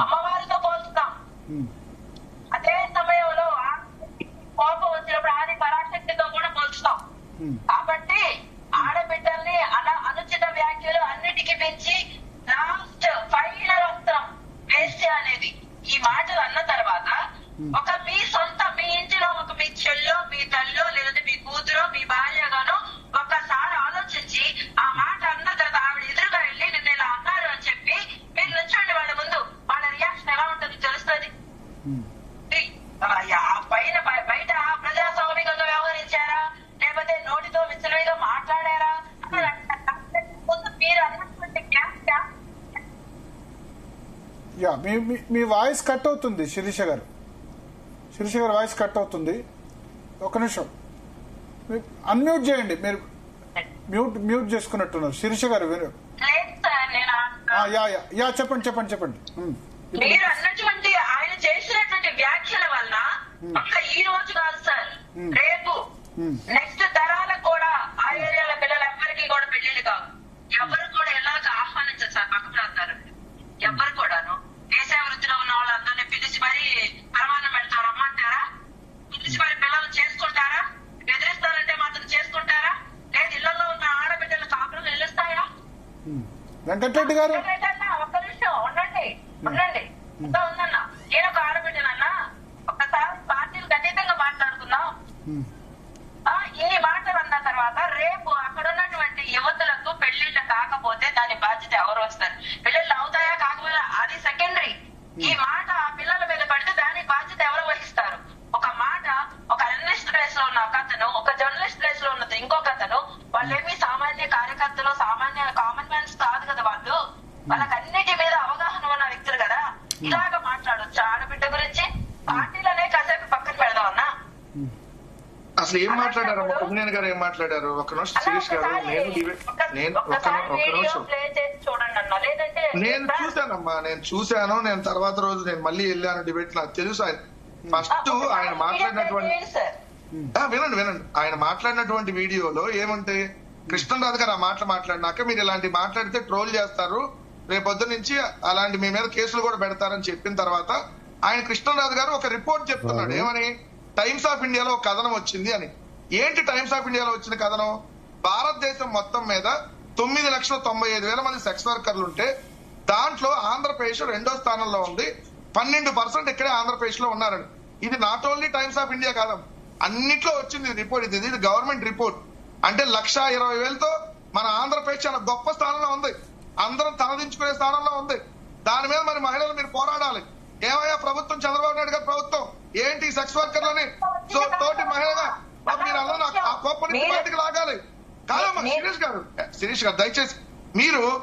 అమ్మవారితో పోల్చుతాం. అదే సమయంలో కోపం వచ్చినప్పుడు ఆది పరాశక్తితో కూడా పోల్చుతాం. కాబట్టి ఆడబిడ్డల్ని అనుచిత వ్యాఖ్యలు అన్నిటికీ పెంచి లాస్ట్ ఫైనల్ వస్త్రం వేస్ట్ అనేది ఈ మాటలు అన్న తర్వాత ఒక మీ సొంత మీ ఇంటిలో ఒక మీ చెల్లో, మీ తల్లో, లేదంటే మీ కూతురో, మీ భార్యగానో ఒక్కసారి ఆలోచించి ఆ మాట అన్న తర్వాత ఆవిడ ఎదురుగా వెళ్ళి నిన్న ఇలా అన్నారు అని చెప్పి మీరు నుంచోండి వాళ్ళ ముందు. వాళ్ళ రియాక్షన్ ఎలా ఉంటుంది తెలుస్తుంది. పైన బయట ప్రజాస్వామికంగా వ్యవహరించారా, లేకపోతే నోటితో విచ్చలవిగా మాట్లాడారా, ముందు మీరు అన్నటువంటి మీ వాయిస్ కట్ అవుతుంది. శిరీష గారు వాయిస్ కట్ అవుతుంది. ఒక నిమిషం అన్మ్యూట్ చేయండి. మీరు మ్యూట్ చేసుకున్నట్టున్నారు. శిరీష గారు చెప్పండి. మీరు అన్నటువంటి ఆయన చేసినటువంటి వ్యాఖ్యల వల్ల ఒక్క ఈ రోజు కాదు సార్, రేపు నెక్స్ట్ తరాలకు కూడా ఆ ఏరియాల పిల్లలు ఎవ్వరికి కూడా పెళ్లిళ్ళు కావు. ఎవరు కూడా ఎలాగ ఆహ్వానించారు సార్ పక్క ప్రాంతాలు. ఎవరు కూడాను దేశ వృత్తిలో ఉన్న వాళ్ళందరినీ పిలిచి మరీ పరమాన్నం పెడతారు, రమ్మంటారా? పిలిచి మరి పిల్లలు చేసుకుంటారా? బెదిరిస్తారంటే మాత్రం చేసుకుంటారా? లేదు ఇళ్లలో ఉన్న ఆడబిడ్డలు కాపురం నిలుస్తాయా? వెంకటరెడ్డి గారు ఒక్క నిమిషం ఉండండి. ఇంకా ఉందన్నా, నేను ఒక ఆడబిడ్డనన్నా. ఒక్కసారి పార్టీలకు అతీతంగా మాట్లాడుకుందాం. ఇన్ని మాటలు అన్న తర్వాత రేపు అక్కడ ఉన్నటువంటి యువతులకు పెళ్లిళ్ళు కాకపోతే దాని బాధ్యత ఎవరు వస్తారు? పెళ్లిళ్ళు అవుతాయా కాకపోతే అది సెకండరీ. ఈ మాట ఆ పిల్లల మీద పడితే దాని బాధ్యత ఎవరు వహిస్తారు? ఒక మాట ఒక జర్నలిస్ట్ ప్లేస్ లో ఉన్న ఒక అతను, ఒక జర్నలిస్ట్ ప్లేస్ లో ఉన్నది ఇంకొక అతను, వాళ్ళేమి సామాన్య కార్యకర్తలు, సామాన్య కామన్ మ్యాన్స్ కాదు కదా. వాళ్ళకి అన్నిటి మీద అవగాహన ఉన్న వ్యక్తులు కదా. ఇలాగ మాట్లాడొచ్చు ఆడబిడ్డ గురించి? పార్టీలనే కాసేపు పక్కన పెడదామన్నా. అసలు ఏం మాట్లాడారు ఉపనేని గారు? ఏం మాట్లాడారు? ఒక నిమిషం శిరీష్ గారు, నేను చూశానమ్మా, నేను చూశాను. నేను తర్వాత రోజు నేను మళ్ళీ వెళ్ళాను డిబేట్. నాకు తెలుసు ఆయన ఫస్ట్ ఆయన మాట్లాడినటువంటి వినండి ఆయన మాట్లాడినటువంటి వీడియోలో ఏమంటే కృష్ణరాజు గారు ఆ మాట్లాడినాక మీరు ఇలాంటి మాట్లాడితే ట్రోల్ చేస్తారు, రేపొద్దు నుంచి అలాంటి మీ మీద కేసులు కూడా పెడతారని చెప్పిన తర్వాత ఆయన కృష్ణరాజు గారు ఒక రిపోర్ట్ చెప్తున్నాడు. ఏమని? టైమ్స్ ఆఫ్ ఇండియాలో ఒక కథనం వచ్చింది అని. ఏంటి టైమ్స్ ఆఫ్ ఇండియాలో వచ్చిన కథనం? భారతదేశం మొత్తం మీద 9,95,000 మంది సెక్స్ వర్కర్లు ఉంటే దాంట్లో ఆంధ్రప్రదేశ్ 2వ స్థానంలో ఉంది. 12% ఇక్కడే ఆంధ్రప్రదేశ్ లో ఉన్నారని. ఇది not only times of India కాదు, అన్నిట్లో వచ్చింది రిపోర్ట్. ఇది గవర్నమెంట్ రిపోర్ట్. అంటే 1,20,000తో మన ఆంధ్రప్రదేశ్ చాలా గొప్ప స్థానంలో ఉంది, అందరం తలదించుకునే స్థానంలో ఉంది. దాని మీద మరి మహిళలు మీరు పోరాడాలి. ఏమయ్యా ప్రభుత్వం, చంద్రబాబు నాయుడు గారి ప్రభుత్వం ఏంటి సెక్స్ వర్కర్లని తోటి మహిళగా మీరందరూ ఆ కోపం నుంచి బయటకు లాగాలి. కాదమ్మా శిరీష్ గారు దయచేసి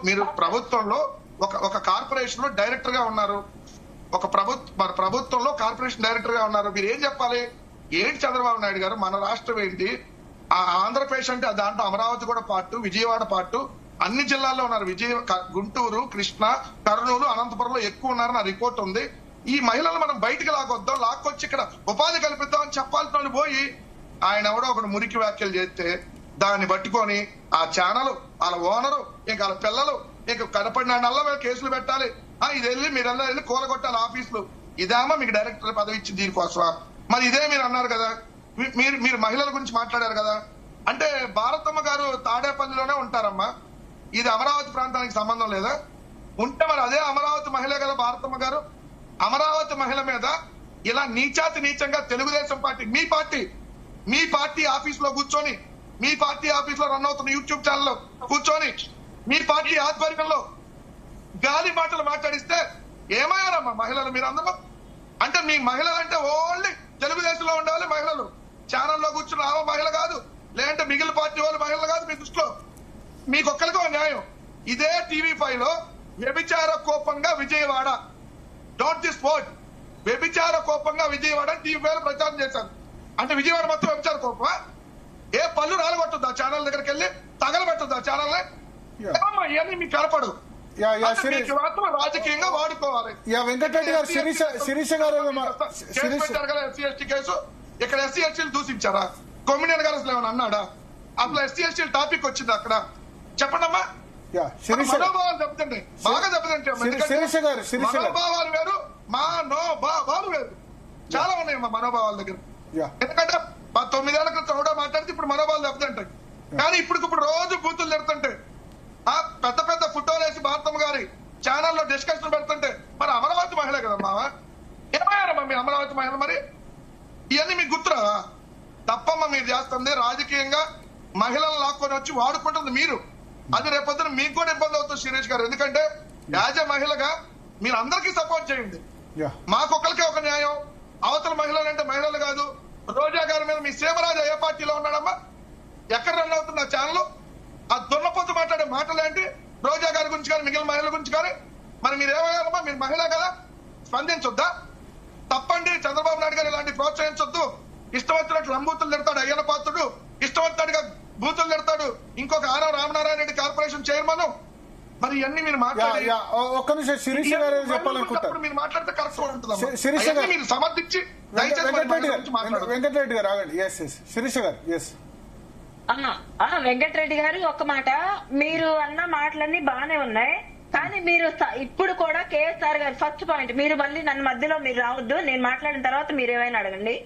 మీరు ప్రభుత్వంలో ఒక కార్పొరేషన్ లో డైరెక్టర్ గా ఉన్నారు, ఒక ప్రభుత్వంలో కార్పొరేషన్ డైరెక్టర్ గా ఉన్నారు. మీరు ఏం చెప్పాలి? ఏంటి చంద్రబాబు నాయుడు గారు మన రాష్ట్రం ఏంటి, ఆ ఆంధ్రప్రదేశ్ అంటే దాంట్లో అమరావతి కూడా పార్టు, విజయవాడ పార్టు, అన్ని జిల్లాల్లో ఉన్నారు. గుంటూరు, కృష్ణా, కర్నూలు, అనంతపురంలో ఎక్కువ ఉన్నారని ఆ రిపోర్ట్ ఉంది. ఈ మహిళలు మనం బయటికి లాగొద్దాం, లాక్కొచ్చి ఇక్కడ ఉపాధి కల్పిద్దాం అని చెప్పాల్సిన పోయి ఆయన ఎవడో ఒకటి మురికి వ్యాఖ్యలు చేస్తే దాన్ని పట్టుకొని ఆ ఛానల్, వాళ్ళ ఓనరు, ఇంకా వాళ్ళ పిల్లలు, ఇంకా కనపడిన నల్ల కేసులు పెట్టాలి. ఇది వెళ్ళి మీరందరూ వెళ్ళి కూలగొట్టాలి ఆఫీసులు. ఇదేమో మీకు డైరెక్టర్ పదవి ఇచ్చింది దీనికోసమా? మరి ఇదే మీరు అన్నారు కదా, మీరు మహిళల గురించి మాట్లాడారు కదా. అంటే భారతమ్మ గారు తాడేపల్లిలోనే ఉంటారమ్మా, ఇది అమరావతి ప్రాంతానికి సంబంధం లేదా? ఉంటే మరి అదే అమరావతి మహిళే కదా భారతమ్మ గారు. అమరావతి మహిళ మీద ఇలా నీచాతి నీచంగా తెలుగుదేశం పార్టీ, మీ పార్టీ ఆఫీస్ లో కూర్చొని, మీ పార్టీ ఆఫీస్ లో రన్ అవుతున్న యూట్యూబ్ ఛానల్ లో కూర్చొని మీ పార్టీ ఆధ్వర్యంలో గాలి మాటలు మాట్లాడిస్తే ఏమయ్యారమ్మా మహిళలు మీరందరూ? అంటే మీ మహిళలు అంటే ఓన్లీ తెలుగుదేశంలో ఉండాలి మహిళలు, ఛానల్లో కూర్చున్న ఆమె మహిళ కాదు, లేదంటే మిగిలిన పార్టీ వాళ్ళు మహిళలు కాదు మీ దృష్టిలో. మీకు ఒక్కరికో న్యాయం. ఇదే TV5 లో వ్యభిచార కోపంగా విజయవాడ, డోంట్ దిస్ వర్డ్, వ్యభిచార కోపంగా విజయవాడ TV5 ప్రచారం చేశారు. అంటే విజయవాడ మొత్తం వ్యభిచార కోపమా? ఏ పళ్ళు రాలగొట్టద్దు ఆ ఛానల్ దగ్గరికి వెళ్ళి తగలబెట్టద్దు ఆ ఛానల్. ఇవన్నీ మీకు కనపడు, మాత్రం రాజకీయంగా వాడుకోవాలి. వెంకటరెడ్డి గారు, శిరీష గారు SC/ST కేసు ఇక్కడ SC/STలు దూషించారా? కొమ్మినేని గారు అసలు ఏమైనా అన్నాడా? అసలు SC/ST టాపిక్ వచ్చింది అక్కడ? చెప్పండి అమ్మా. మనోభావాలు దెబ్బతింటాయి, బాగా దెబ్బతింటాయి. మనోభావాలు వేరు, మనోభావాలు వేరు. చాలా ఉన్నాయి అమ్మా మనోభావాల దగ్గర. ఎందుకంటే 9 ఏళ్ల క్రితం కూడా మాట్లాడితే ఇప్పుడు మనోభావాలు దెబ్బతింటాయి. కానీ ఇప్పుడు రోజు బూతులు తిడుతుంటాయి. పెద్ద పెద్ద ఫోటోలు వేసి భారతమ్మ గారి ఛానల్లో డిస్కషన్ పెడుతుంటే మరి అమరావతి మహిళ కదమ్మా, ఏమయ్యారమ్మా మీ అమరావతి మహిళ? మరి ఇవన్నీ మీకు గుర్తురా? తప్పమ్మా మీరు చేస్తుంది రాజకీయంగా మహిళలను లాక్కొని వచ్చి వాడుకుంటుంది మీరు. అది రేపొద్దున మీకు కూడా ఇబ్బంది అవుతుంది శిరీష్ గారు. ఎందుకంటే యాజ్ ఎ మహిళగా మీరు అందరికీ సపోర్ట్ చేయండి. మాకొక్కరికే ఒక న్యాయం. అవతల మహిళలు అంటే మహిళలు కాదు. రోజా గారి మీద మీ సీమరాజు ఏ పార్టీలో ఉన్నాడమ్మా? ఎక్కడ రన్ అవుతుంది ఆ ఛానల్? ఆ దున్నపోతు మాట్లాడే మాటలు ఏంటి? రోజా గారి గురించి కానీ మిగిలిన మహిళల గురించి కానీ. మరి మీరు ఏమయ్యారమ్మా? మీరు మహిళ కదా, స్పందించొద్దా? తప్పండి. చంద్రబాబు నాయుడు గారు ఇలాంటి ప్రోత్సహించొద్దు. ఇష్టం వచ్చినట్లు లంబూతులు తిడతాడు అయ్యన్న పాత్రుడు, ఇష్టం వచ్చినట్టుగా బూతులు తిడతాడు ఇంకొక ఆరో రామనారాయణ రెడ్డి కార్పొరేషన్ చైర్మన్. మరి ఇవన్నీ మీరు మాట్లాడి ఒక్క నిమిషం శిరీష గారు చెప్పాలనుకుంటారు. మీరు మాట్లాడితే కరెక్ట్ ఉంటుంది. శిరీష గారు మీరు సమర్థించి వెంకటరెడ్డి గారు ఆగండి. శిరీష గారు. వెంకటరెడ్డి గారు ఒక్క మాట, మీరు అన్న మాటలన్నీ బానే ఉన్నాయి. కానీ మీరు ఇప్పుడు కూడా కేఎస్ఆర్ గారు ఫస్ట్ పాయింట్, మీరు మళ్ళీ నన్ను మధ్యలో మీరు రావద్దు, నేను మాట్లాడిన తర్వాత మీరు ఏమైనా అడగండి.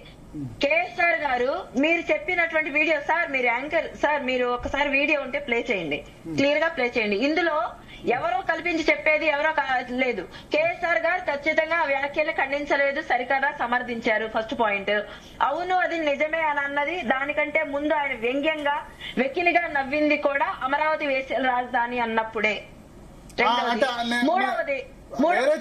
కేఎస్ఆర్ గారు మీరు చెప్పినటువంటి వీడియో, సార్ మీరు యాంకర్ సార్, మీరు ఒకసారి వీడియో ఉంటే ప్లే చేయండి, క్లియర్ గా ప్లే చేయండి. ఇందులో ఎవరో కల్పించి చెప్పేది ఎవరో లేదు. కేఎస్ఆర్ గారు ఖచ్చితంగా ఆ వ్యాఖ్యలు ఖండించలేదు, సరికదా సమర్థించారు. First point. అవును అది నిజమే అని అన్నది. దానికంటే ముందు ఆయన వ్యంగ్యంగా వెకిలిగా నవ్వింది కూడా అమరావతి వేసే రాజధాని అన్నప్పుడే. వేరే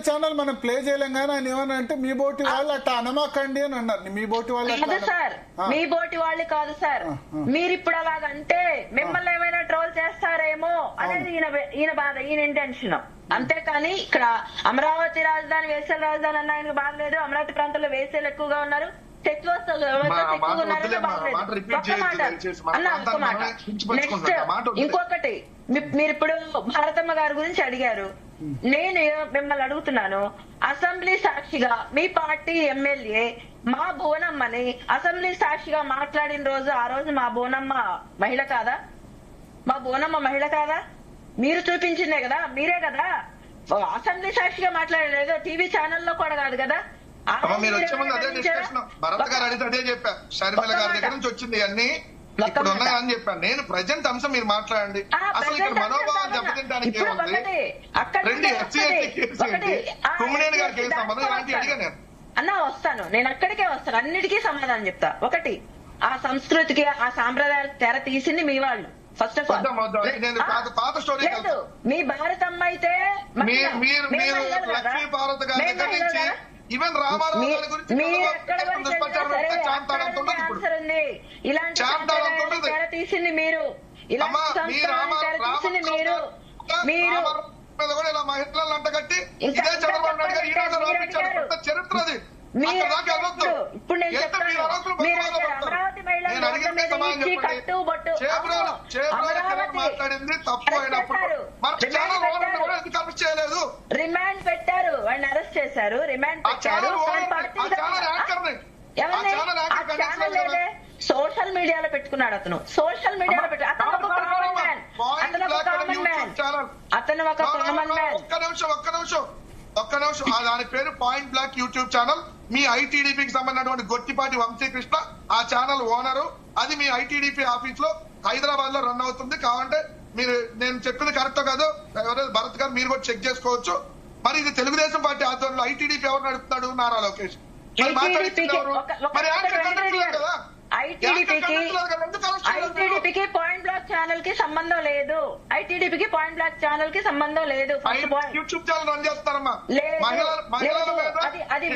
ఛానల్ మనం ప్లే చేయలేం కానీ ఆయన ఏమన్నా అంటే మీ బోటి వాళ్ళు అట్లా అనమాకండి అని అన్నారు. మీ బోటి వాళ్ళు కాదు సార్, మీ బోటి వాళ్ళు కాదు సార్. మీరు ఇప్పుడు అలాగంటే మిమ్మల్ని ఏమైనా ట్రోల్ చేస్తారేమో అనేది ఈయన బాధ, ఈయన ఇంటెన్షన్. అంతేకాని ఇక్కడ అమరావతి రాజధాని వేసేల రాజధాని అన్న ఆయనకు బాధ లేదు. అమరావతి ప్రాంతంలో వేసేలు ఎక్కువగా ఉన్నారు, నెక్స్ట్ ఇంకొకటి, మీరు ఇప్పుడు భారతమ్మ గారి గురించి అడిగారు. నేను మిమ్మల్ని అడుగుతున్నాను, అసెంబ్లీ సాక్షిగా మీ పార్టీ ఎమ్మెల్యే మా బోనమ్మని అసెంబ్లీ సాక్షిగా మాట్లాడిన రోజు, ఆ రోజు మా బోనమ్మ మహిళ కాదా? మా బోనమ్మ మహిళ కాదా? మీరు చూపించిందే కదా, మీరే కదా అసెంబ్లీ సాక్షిగా మాట్లాడలేదు, టీవీ ఛానల్లో కూడా కాదు కదా. మీరు వచ్చే ముందు అదే డిస్కషన్ భరత్ గారు అడిగితే అదే చెప్పా. షర్మిల గారి దగ్గర నుంచి వచ్చింది అన్ని ఇప్పుడు ఉన్నాయని చెప్పాను నేను. ప్రజెంట్ అంశం మీరు మాట్లాడండి. అసలు ఇక్కడ మనోభావాలు దెబ్బతింటానికి ఏముంది? రెండు SC/ST కేసు ఏంటి, కొమ్మినేని గారి కేసు సంబంధం ఇలాంటివి అడిగా నేను. అన్నా వస్తాను, నేను అక్కడికే వస్తాను, అన్నిటికీ సమాధానం చెప్తా. ఒకటి, ఆ సంస్కృతికి ఆ సాంప్రదాయాలు తెర తీసింది మీ వాళ్ళు. ఫస్ట్ ఆఫ్ ఆల్ పాత స్టోరీ మీ భారతమ్మ అయితే లక్ష్మీ భారత్ గారి దగ్గర నుంచి ఈవెన్ రామారావు గారి గురించి తీసింది మీరు, ఇలా మహిళలు అంటగట్టి ఇదే చంద్రబాబు నాయుడు గారు ఈరోజు రాపించారు. చరిత్ర అది. ఇప్పుడు నేను మాట్లాడింది తప్పు అయినప్పుడు చేయలేదు. రిమాండ్ పెట్టారు, వాడిని అరెస్ట్ చేశారు, రిమాండ్ పెట్టారు. సోషల్ మీడియాలో పెట్టుకున్నాడు అతను, సోషల్ మీడియాలో పెట్టాడు. అతను ఒక కామన్ మ్యాన్. ఒక్క నిమిషం దాని పేరు పాయింట్ బ్లాక్ యూట్యూబ్ ఛానల్. మీ ఐటీడీపీకి సంబంధించినటువంటి గొట్టిపాటి వంశీకృష్ణ ఆ ఛానల్ ఓనరు. అది మీ ఐటీడీపీ ఆఫీస్ లో హైదరాబాద్ లో రన్ అవుతుంది. కావాలంటే మీరు నేను చెప్పింది కరెక్ట్ కాదు ఎవరైనా భరత్ గారు మీరు కూడా చెక్ చేసుకోవచ్చు. మరి ఇది తెలుగుదేశం పార్టీ ఆధ్వర్యంలో ఐటీడీపీ ఎవరు నడుపుతాడు? నారా లోకేష్. ఐటీడీపీకి పాయింట్ బ్లాక్ ఛానల్ కి సంబంధం లేదు. ఐటీడీపీకి పాయింట్ బ్లాక్ ఛానల్ కి సంబంధం లేదు. యూట్యూబ్ ఛానల్ రన్ చేస్తారమ్మా. అది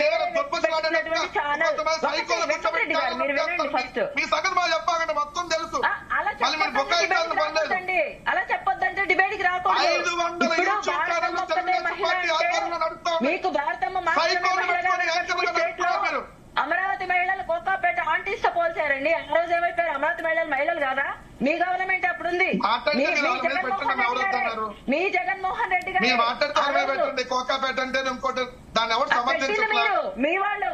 మీ సంగతి బాగా చెప్పాలంటే మొత్తం అలా చెప్పొద్దంటే డిబేట్ కి రాకూడదు. 500 ఇప్పుడు యూట్యూబ్ భారతమ్మ ఛానల్ ఒక్కతే మహిళ పార్టీ అంటే ఆధ్వర్యంలో నడుపుతా ఉన్నారు. మీకు భారతమ్మ మాత్రమే సైకోలు మహిళగా పెట్టుకొని ఉన్నటువంటి యాంకర్లుగా స్టేట్ లో నడుపుతున్నారు మీరు. అమరావతి మహిళలు కోకాపేట ఆంటీస్ తో పోల్చారండి. ఆ రోజు ఏమైపోయారు? అమరావతి మహిళలు కాదా? మీ గవర్నమెంట్ అప్పుడుంది. మాట్లాడితే మీరు వాళ్ళ మీద పెట్టండి, ఎవరు వద్దన్నారు? మీ జగన్మోహన్ రెడ్డి గారు మీరు మాట్లాడితే వాళ్ళ మీద పెట్టండి, కోకాపేట అంటే ఇంకోటి, దాన్ని ఎవరు సమర్థించట్లా. మీరు మీ వాళ్ళు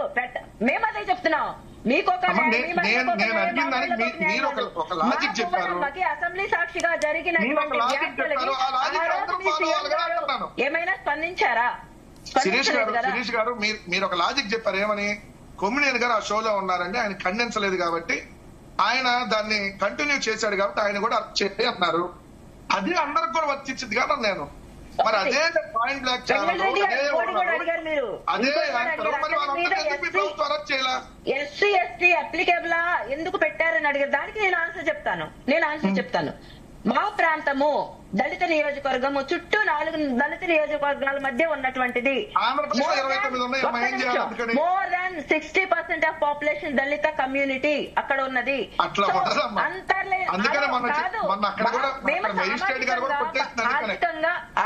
మేము అదే చెప్తున్నాం. మీకు ఒక అమ్మ, నేను అడిగిన దానికి మీరు ఒక లాజిక్ చెప్పారు. అసెంబ్లీ సాక్షిగా మీరు ఒక జరిగినటువంటి లాజిక్ వ్యాఖ్యలకి చెప్పారు, ఆ లాజిక్ ఆ రోజు అందరూ మీ follow సీఎం అవ్వాలని గారు అంటున్నాను. ఏమైనా స్పందించారా? శిరీష్ స్పందించలేదు కదా. గారు మీరు ఒక లాజిక్ చెప్పారు. ఏమని? కొమ్మినేని గారు ఆ షోలో ఉన్నారండి, ఆయన ఖండించలేదు కాబట్టి ఆయన దాన్ని కంటిన్యూ చేశాడు కాబట్టి ఆయన కూడా అరెస్ట్ చేయండి అన్నారు. అదే అందరికి కూడా వర్తించింది కదా నేను. మరి అదే పాయింట్ బ్లాక్ ఛానల్ అదే యాంకర్, మరి వాళ్ళందరూ ఎందుకు మీ ప్రభుత్వం అరెస్ట్ చేయాల? ఎస్సీ ఎస్టీ అప్లికేబులా ఎందుకు పెట్టారని అడిగారు. దానికి నేను ఆన్సర్ చెప్తాను. మా ప్రాంతము దళిత నియోజకవర్గము చుట్టూ 4 దళిత నియోజకవర్గాల మధ్య ఉన్నటువంటిది. ఆంధ్రప్రదేశ్ 29 ఉన్నాయి, అమ్మా, ఏం చేయాలి అందుకని? More than 60% of population Dalit community అక్కడ ఉన్నది. అట్లా ఉండదమ్మా. అందుకనే మొన్న అక్కడ కూడా మెజిస్ట్రేట్ గారు కూడా కొట్టేస్తున్నారు.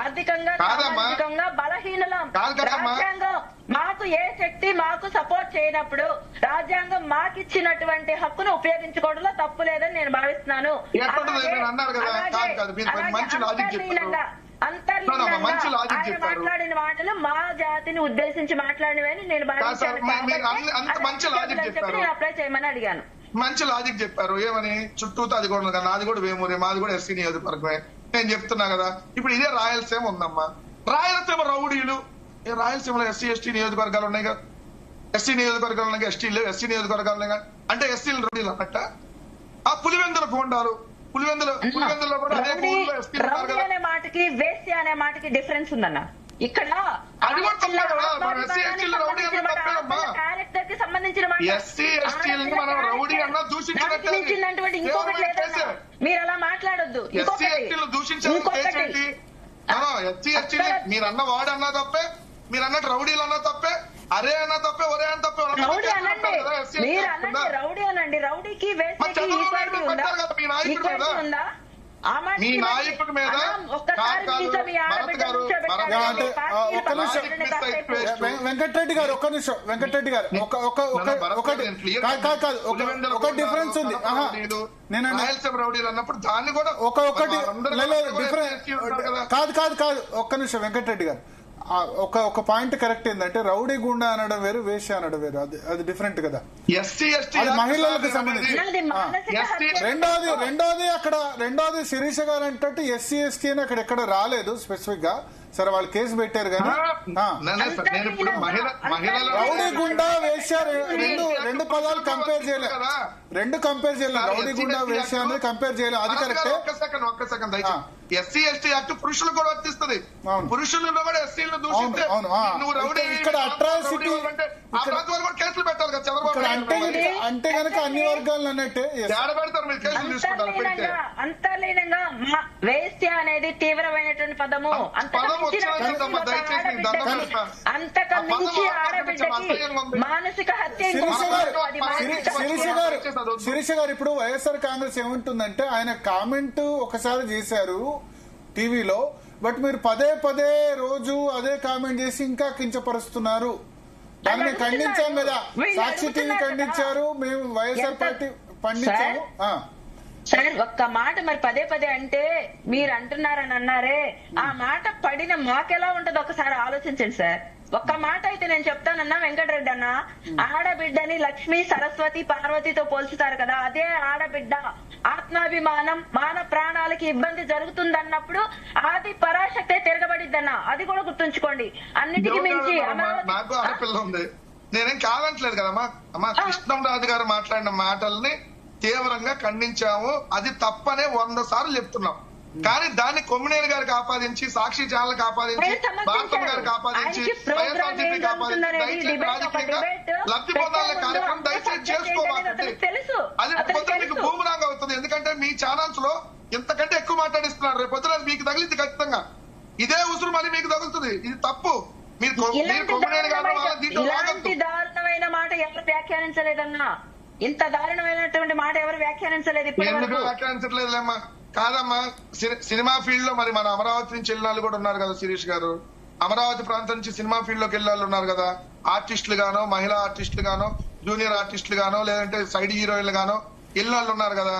ఆర్థికంగా కాదమ్మా. సామాజికంగా బలహీనులం. కాదు కదమ్మా. రాజ్యాంగం మాకు ఏ శక్తి మాకు సపోర్ట్ చేయనప్పుడు రాజ్యాంగం మాకు ఇచ్చినటువంటి హక్కును ఉపయోగించుకోవడంలో తప్పు లేదని నేను భావిస్తున్నాను. ఎట్లుంటుంది? మీరు అన్నారు కదా, కాదు మీరు మంచి లాజిక్ చెప్పారు. మంచి లాజిక్ చెప్పారు. మాట్లాడిన మాటలు మా జాతిని ఉద్దేశించి మాట్లాడినవని నేను మంచి లాజిక్ చెప్పారు. అప్లై చేయమని అడిగాను. మంచి లాజిక్ చెప్పారు. ఏమని? చుట్టూతో అది కూడా ఉంది కదా, నాది కూడా వేమూరి, మాది కూడా ఎస్సీ నియోజకవర్గమే. నేను చెప్తున్నా కదా, ఇప్పుడు ఇదే రాయలసీమ ఉందమ్మా. రాయలసీమ రౌడీలు, రాయలసీమలో ఎస్సీ ఎస్టీ నియోజకవర్గాలు ఉన్నాయి కదా, ఎస్సీ నియోజకవర్గాలు ఉన్నాయి, ఎస్సీ నియోజకవర్గాలు ఉన్నాయి కదా, అంటే ఎస్సీలు రౌడీలు అన్నట్ట. ఆ పులివెందుల పోండారు, పులివెందులో కూడా అదే ఊళ్ళో ఎస్టీ ఉన్నారు కదా. అనే మాటకి వేశ్య అనే మాటకి డిఫరెన్స్ ఉందన్న. ఇక్కడ అది కూడా తప్పే కదా. మనం ఎస్సీ ఎస్టీలు రౌడీ అన్న తప్పేనమ్మా. క్యారెక్టర్ కి సంబంధించిన మాట. ఎస్సీ ఎస్టీలని మనం రౌడీ అన్నా దూషించినట్టే. ఇంకొకటి లేదన్నా. మీరు అలా మాట్లాడొద్దు. ఎస్సీ ఎస్టీలు దూషించాలని కేసు ఏంటి? ఎస్సీ ఎస్టీలు మీరన్న వాడు అన్నా తప్పే, మీరు అన్నట్టు రౌడీలు అన్నా తప్పే, అరే అన్నా తప్పే, ఒరే అన్న తప్పే. రౌడీ అనండి, మీరు అనండి, రౌడీ అనండి. రౌడీకి వేసేకి ఉందా? మీ నాయకుడి మీద వెంకటరెడ్డి గారు ఒక్క నిమిషం. వెంకటరెడ్డి గారు ఒక డిఫరెన్స్ ఉంది. రౌడీలు అన్నప్పుడు దాన్ని కూడా ఒకటి కాదు ఒక్క నిమిషం వెంకటరెడ్డి గారు. ఒక పాయింట్ కరెక్ట్ ఏంటంటే రౌడీ గుండా అనడం వేరు, వేశ్య అనడం వేరు. అది డిఫరెంట్ కదా. అది మహిళలకు సంబంధించి. రెండోది శిరీష గారు అంటే ఎస్సీ ఎస్టీ అని అక్కడ ఎక్కడ రాలేదు స్పెసిఫిక్ గా. సరే వాళ్ళు కేసు పెట్టారు కానీ రౌడీ గుండా వేశ్య రెండు పదాలు కంపేర్ చేయలేదు. రౌడీ గుండా వేశ్య అనేది కంపేర్ చేయలేదు. అది కరెక్ట్. ఒక్క సెకండ్ ఎస్సీ ఎస్టీ యాక్ట్ పురుషులు కూడా వర్తిస్తుంది. పురుషులను కూడా ఎస్సీలను దూషిస్తే నువ్వు రౌడీ ఇక్కడ అట్రాసిటీ కేసులు పెట్టాలి కదా చంద్రబాబు. అంటే కనుక అన్ని వర్గాలు అన్నట్టే పెడతారు, మీరు కేసులు తీసుకుంటారు. అంతర్లీనంగా వేశ్య అనేది తీవ్రమైనటువంటి పదము. అంతకమించి ఆడబిడ్డకి మానసిక హత్య. శిరీష గారు ఇప్పుడు వైఎస్ఆర్ కాంగ్రెస్ ఏమంటుందంటే ఆయన కామెంట్ ఒకసారి చేశారు టీవీలో, బట్ మీరు పదే రోజు అదే కామెంట్ చేసి ఇంకా కించపరుస్తున్నారు. దాన్ని మేము ఖండించాం కదా, సాక్షి టీవీ ఖండించారు, మేము వైఎస్ఆర్ పార్టీ ఖండించాము. సార్ ఒక్క మాట మరి పదే అంటే మీరు అంటున్నారని అన్నారే, ఆ మాట పడిన మాకెలా ఉంటదో ఒకసారి ఆలోచించండి సార్. ఒక్క మాట అయితే నేను చెప్తానన్నా వెంకటరెడ్డి అన్న, ఆడబిడ్డని లక్ష్మి సరస్వతి పార్వతితో పోల్చుతారు కదా, అదే ఆడబిడ్డ ఆత్మాభిమానం మాన ప్రాణాలకి ఇబ్బంది జరుగుతుందన్నప్పుడు ఆది పరాశక్తే తిరగబడిద్దన్న. అది కూడా గుర్తుంచుకోండి. అన్నిటికీ మించి నాకు ఆడపిల్ల ఉంది, నేనేం కాదంటలేదు కదమ్మా. అమ్మా కృష్ణంరాజు గారు మాట్లాడిన మాటల్ని తీవ్రంగా ఖండించాము. అది తప్పనే 100 సార్లు చెప్తున్నాం. కానీ దాన్ని కొమ్మినేని గారికి ఆపాదించి, సాక్షి ఛానల్ ఆపాదించి, భారతం గారికి ఆపాదించి, వైఎస్ఆర్సీపీకి ఆపాదించి దయచేసి రాజకీయంగా లబ్ధి పొందాలనే కార్యక్రమం దయచేసి చేసుకోవాలంటే అది పొద్దున మీకు భూమిలాగా అవుతుంది. ఎందుకంటే మీ ఛానల్స్ లో ఇంతకంటే ఎక్కువ మాట్లాడిస్తున్నారు. రేపు పొద్దున మీకు తగిలింది ఖచ్చితంగా. ఇదే ఉసురు మళ్ళీ మీకు తగులుతుంది. ఇది తప్పు. మీరు కొమ్మినేని గారు ఇలాంటి దారుణమైన మాట ఎవరు వ్యాఖ్యానించలేదన్నా. ఇంత దారుణమైనటువంటి మాట ఎవరు వ్యాఖ్యానించలేదు. ఎందుకు వ్యాఖ్యానించట్లేదులేమ్మా? కాదమ్మా, సినిమా ఫీల్డ్ లో మరి మన అమరావతి నుంచి వెళ్ళిన వాళ్ళు కూడా ఉన్నారు కదా శిరీష్ గారు. అమరావతి ప్రాంతం నుంచి సినిమా ఫీల్డ్ లోకి వెళ్ళే వాళ్ళు ఉన్నారు కదా, ఆర్టిస్టులు గానో, మహిళా ఆర్టిస్టులు గానో, జూనియర్ ఆర్టిస్టులు గానో, లేదంటే సైడ్ హీరోయిన్లు గానో వెళ్ళిన వాళ్ళు ఉన్నారు కదా.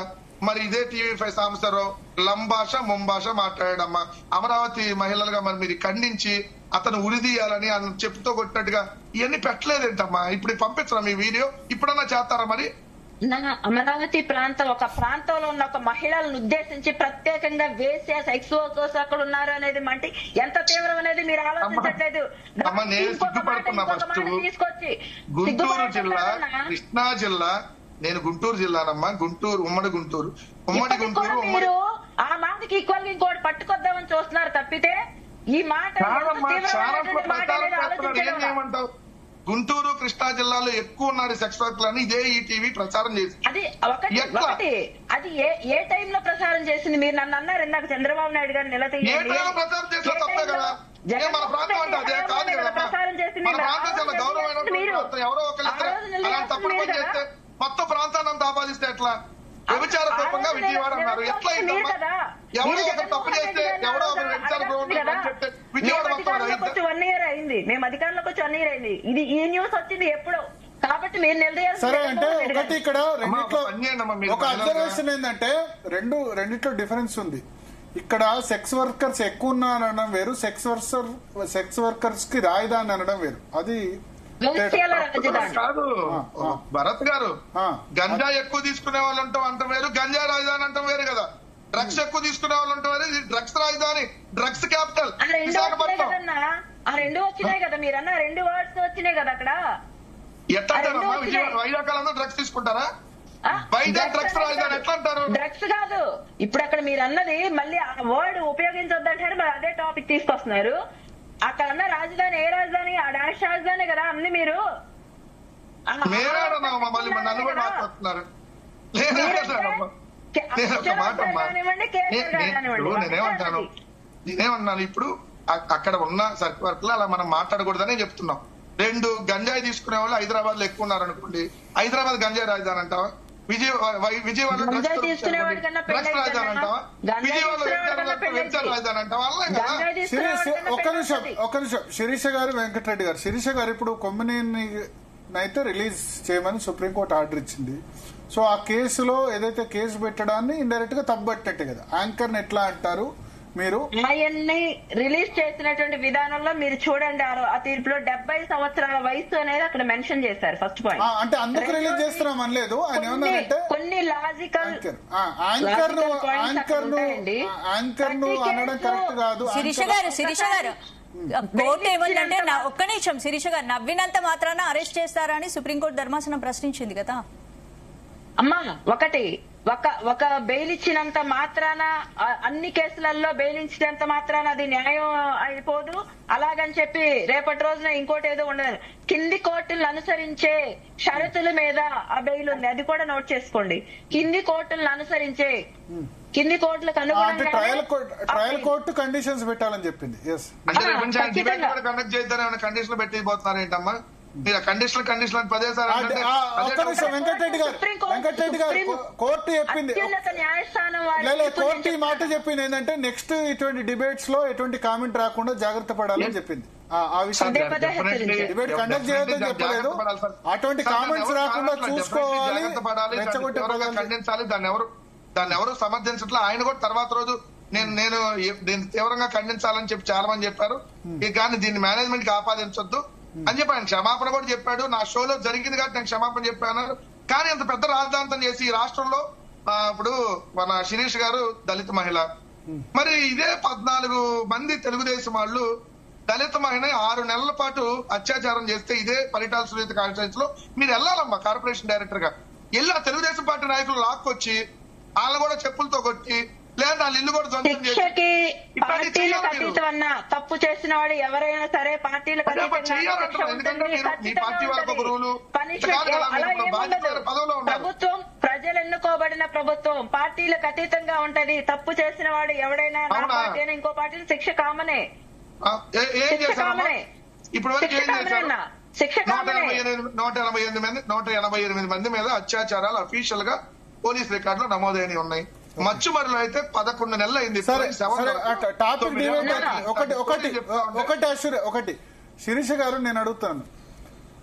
మరి ఇదే TV5 సాంబశివరావు లంభాష ముంభాష మాట్లాడాడమ్మా అమరావతి మహిళలుగా. మరి మీరు ఖండించి అతను ఉరిదీయాలని ఆయన చెప్పుతో కొట్టినట్టుగా ఇవన్నీ పెట్టలేదేంటమ్మా? ఇప్పుడు పంపించరా మీ వీడియో? ఇప్పుడన్నా చేస్తారా మరి? నా అమరావతి ప్రాంతం ఒక ప్రాంతంలో ఉన్న ఒక మహిళలను ఉద్దేశించి ప్రత్యేకంగా వేసి సెక్స్ వర్కర్స్ అక్కడ ఉన్నారు అనేది అంటే ఎంత తీవ్రం అనేది మీరు ఆలోచించట్లేదు. తీసుకొచ్చి గుంటూరు జిల్లా, కృష్ణా జిల్లా, నేను గుంటూరు జిల్లానమ్మా, గుంటూరు ఉమ్మడి గుంటూరు మీరు ఆ మాటకి ఈక్వల్ గా ఇంకోటి పట్టుకొద్దామని చూస్తున్నారు తప్పితే ఈ మాట ఏమంటావు? గుంటూరు కృష్ణా జిల్లాలో ఎక్కువ ఉన్నారు సెక్స్ వర్కర్లు అని ఇదే ఈటీవీ ప్రచారం చేసింది. అది ఒకటి అది ఏ టైంలో ప్రసారం చేసింది? మీరు నన్ను అన్నారు ఇందాక చంద్రబాబు నాయుడు గారు నిలదీయండి ప్రసారం చేసింది. ఎవరో తప్పుడు పని చేస్తే మొత్తం ప్రాంతాన్ని అంతా ఆపాదిస్తే ఎట్లా? వ్యభిచార రూపంగా విజయవాడ అన్నారు. ఎట్లా ఎవరో ఒకరు తప్పు చేస్తే ఎవరో ఒకరు వ్యభిచార చెప్తే విజయవాడ మొత్తం 1 year అయింది. మేము అధికారంలోకి వచ్చి 1 year అయింది. ఇది ఈ న్యూస్ వచ్చింది ఎప్పుడో. కాబట్టి మీరు నిలదీయాలి. సరే అంటే ఒకటి ఇక్కడ రెండిట్లో ఒక అబ్జర్వేషన్ ఏంటంటే రెండిట్లో డిఫరెన్స్ ఉంది. ఇక్కడ సెక్స్ వర్కర్స్ ఎక్కువ ఉన్నారనడం వేరు, సెక్స్ వర్కర్స్ కి రాజధాని అనడం వేరు. అది కాదు భరత్ గారు. గంజా ఎక్కువ తీసుకునే వాళ్ళు అంటాం వేరు, గంజా రాజధాని అంటాం వేరు కదా. డ్రగ్స్ ఎక్కువ తీసుకునే వాళ్ళు అంటాం వేరు, డ్రగ్స్ రాజధాని, డ్రగ్స్ క్యాపిటల్ విశాఖపట్నం. ఆ రెండు వచ్చినాయి కదా, మీరు అన్న 2 వర్డ్స్ వచ్చినాయి కదా అక్కడ. ఎట్లా అంటారమ్మా? వైజాగ్ డ్రగ్స్ తీసుకుంటారా? వైజాగ్ డ్రగ్స్ రాజధాని ఎట్లా అంటారు? డ్రగ్స్ కాదు, ఇప్పుడు అక్కడ మీరు అన్నది మళ్ళీ ఆ వర్డ్ ఉపయోగించొద్దంటారు, మరి అదే టాపిక్ తీసుకొస్తున్నారు. అక్కడ అన్న రాజధాని ఏ రాజధాని? ఆ డాష్ రాజధాని కదా అన్ని మీరు నేనేమన్నాను ఇప్పుడు అక్కడ ఉన్న సర్క్ వర్క్ లో అలా మనం మాట్లాడకూడదనే చెప్తున్నాం. 2 గంజాయి తీసుకునే వాళ్ళు హైదరాబాద్ లో ఎక్కువ ఉన్నారు అనుకోండి, హైదరాబాద్ గంజాయి రాజధాని అంటావా? విజయవాడ డ్రగ్స్ రాజధాని అంటావా? విజయవాడ రాజధాని అంటావా? ఒక నిమిషం శిరీష గారు, వెంకటరెడ్డి గారు. శిరీష గారు ఇప్పుడు కొమ్మినేని అయితే రిలీజ్ చేయమని సుప్రీంకోర్టు ఆర్డర్ ఇచ్చింది. సో ఆ కేసులో ఏదైతే కేసు పెట్టడాన్ని ఇండైరెక్ట్ గా తప్పుబట్టినట్టే కదా. యాంకర్ ని ఎట్లా అంటారు మీరు? ఆయన్ని రిలీజ్ చేసినటువంటి విధానంలో మీరు చూడండి, ఆ తీర్పులో 70 సంవత్సరాల వయసు అనేది అక్కడ మెన్షన్ చేశారు. ఫస్ట్ పాయింట్ అంటే అందుకు రిలీజ్ చేస్తున్నాం అనలేదు. ఆయన ఏమన్నారంటే కొన్ని లాజికల్ యాంకర్ ను అనడం కరెక్ట్ కాదు. శిరీష గారు కోర్టు ఏమందంటే ఒక్క నిమిషం శిరీష గారు, నవ్వినంత మాత్రాన అరెస్ట్ చేస్తారని సుప్రీంకోర్టు ధర్మాసనం ప్రశ్నించింది కదా. అమ్మా ఒక బెయిల్ ఇచ్చినంత మాత్రాన, అన్ని కేసులలో బెయిల్ ఇచ్చినంత మాత్రాన అది న్యాయం అయిపోదు. అలాగని చెప్పి రేపటి రోజున ఇంకోటి ఏదో ఉండదు. కింది కోర్టులను అనుసరించే షరతుల మీద ఆ బెయిల్ ఉంది, అది కూడా నోట్ చేసుకోండి. కింది కోర్టులను అనుసరించే, కింది కోర్టులకు అనుగుణంగా ట్రయల్ కోర్టు కండిషన్స్ పెట్టాలని చెప్పింది. కండక్ట్ చేద్దాం కండిషన్ పెట్టిపోతున్నారు ఏంటమ్మా? మీరు కండిషన్ పదేసారి వెంకటరెడ్డి గారు కోర్టు చెప్పింది, కోర్టు ఈ మాట చెప్పింది ఏంటంటే నెక్స్ట్ ఇటువంటి డిబేట్స్ లో ఎటువంటి కామెంట్ రాకుండా జాగ్రత్త పడాలని చెప్పింది. ఆ విషయం డిబేట్ కండక్ట్ చేయొద్దని చెప్పలేదు, అటువంటి కామెంట్స్ రాకుండా చూసుకోవాలి, ఖండించాలి. దాన్ని ఎవరు సమర్థించట్లే. ఆయన కూడా తర్వాత రోజు నేను దీన్ని తీవ్రంగా ఖండించాలని చెప్పి చాలా మంది చెప్పారు. కానీ దీన్ని మేనేజ్మెంట్ కి ఆపాదించొద్దు అని చెప్పి ఆయన క్షమాపణ కూడా చెప్పాడు. నా షోలో జరిగింది కాబట్టి నేను క్షమాపణ చెప్పాను. కానీ అంత పెద్ద రాజధాంతం చేసి ఈ రాష్ట్రంలో ఇప్పుడు మన శిరీష్ గారు దళిత మహిళ, మరి ఇదే 14 మంది తెలుగుదేశం వాళ్ళు దళిత మహిళ 6 నెలల పాటు అత్యాచారం చేస్తే ఇదే పరిటాల సునీత కాన్స్టిట్యూన్స్ లో మీరు వెళ్ళాలమ్మా కార్పొరేషన్ డైరెక్టర్ గా వెళ్ళి ఆ తెలుగుదేశం పార్టీ నాయకులు లాక్కొచ్చి వాళ్ళని కూడా చెప్పులతో కొట్టి లేదా ఇల్లు కూడా శిక్షకి పార్టీలకు అతీతమన్న తప్పు చేసిన వాడు ఎవరైనా సరే పార్టీలకు ప్రభుత్వం ప్రజలు ఎన్నుకోబడిన ప్రభుత్వం పార్టీలకు అతీతంగా ఉంటది. తప్పు చేసిన వాడు ఎవడైనా నా పార్టీ అయినా ఇంకో పార్టీ శిక్ష కామనే. ఇప్పుడు 188 మంది మీద అత్యాచారాలు అఫీషియల్ గా పోలీస్ రికార్డులో నమోదైనవి ఉన్నాయి. మచ్చుమరిలో అయితే 11 నెలలు అయింది. సరే టాపిక్ ఒకటి శిరీష గారు నేను అడుగుతాను.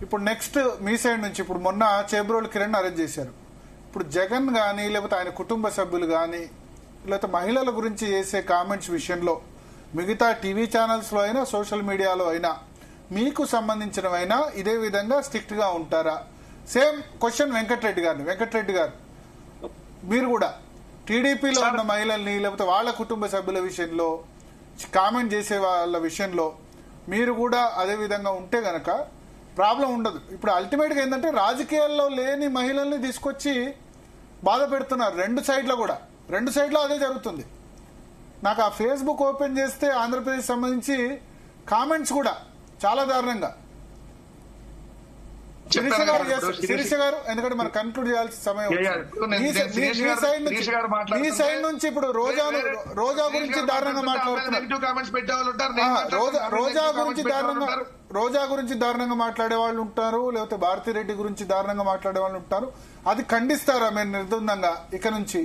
ఇప్పుడు నెక్స్ట్ మీ సైడ్ నుంచి ఇప్పుడు మొన్న చేబ్రోలు కిరణ్ అరెస్ట్ చేశారు. ఇప్పుడు జగన్ గానీ లేకపోతే ఆయన కుటుంబ సభ్యులు గానీ లేకపోతే మహిళల గురించి చేసే కామెంట్స్ విషయంలో మిగతా టీవీ ఛానల్స్ లో అయినా సోషల్ మీడియాలో అయినా మీకు సంబంధించినవైనా ఇదే విధంగా స్ట్రిక్ట్ గా ఉంటారా? సేమ్ క్వశ్చన్ వెంకటరెడ్డి గారు మీరు కూడా టీడీపీలో ఉన్న మహిళల్ని లేకపోతే వాళ్ళ కుటుంబ సభ్యుల విషయంలో కామెంట్ చేసే వాళ్ళ విషయంలో మీరు కూడా అదే విధంగా ఉంటే గనక ప్రాబ్లం ఉండదు. ఇప్పుడు అల్టిమేట్ గా ఏంటంటే రాజకీయాల్లో లేని మహిళల్ని తీసుకొచ్చి బాధ పెడుతున్నారు. రెండు సైడ్లో అదే జరుగుతుంది. నాకు ఆ ఫేస్బుక్ ఓపెన్ చేస్తే ఆంధ్రప్రదేశ్ సంబంధించి కామెంట్స్ కూడా చాలా దారుణంగా. శిరీష గారు ఎందుకంటే మనం కన్క్లూడ్ చేయాల్సిన సమయం మీ సైడ్ నుంచి ఇప్పుడు రోజా గురించి దారుణంగా మాట్లాడుతున్నారు. రోజా గురించి దారుణంగా మాట్లాడే వాళ్ళు ఉంటారు, లేకపోతే భారతిరెడ్డి గురించి దారుణంగా మాట్లాడే వాళ్ళు ఉంటారు. అది ఖండిస్తారా మీరు నిర్బంధంగా ఇక నుంచి?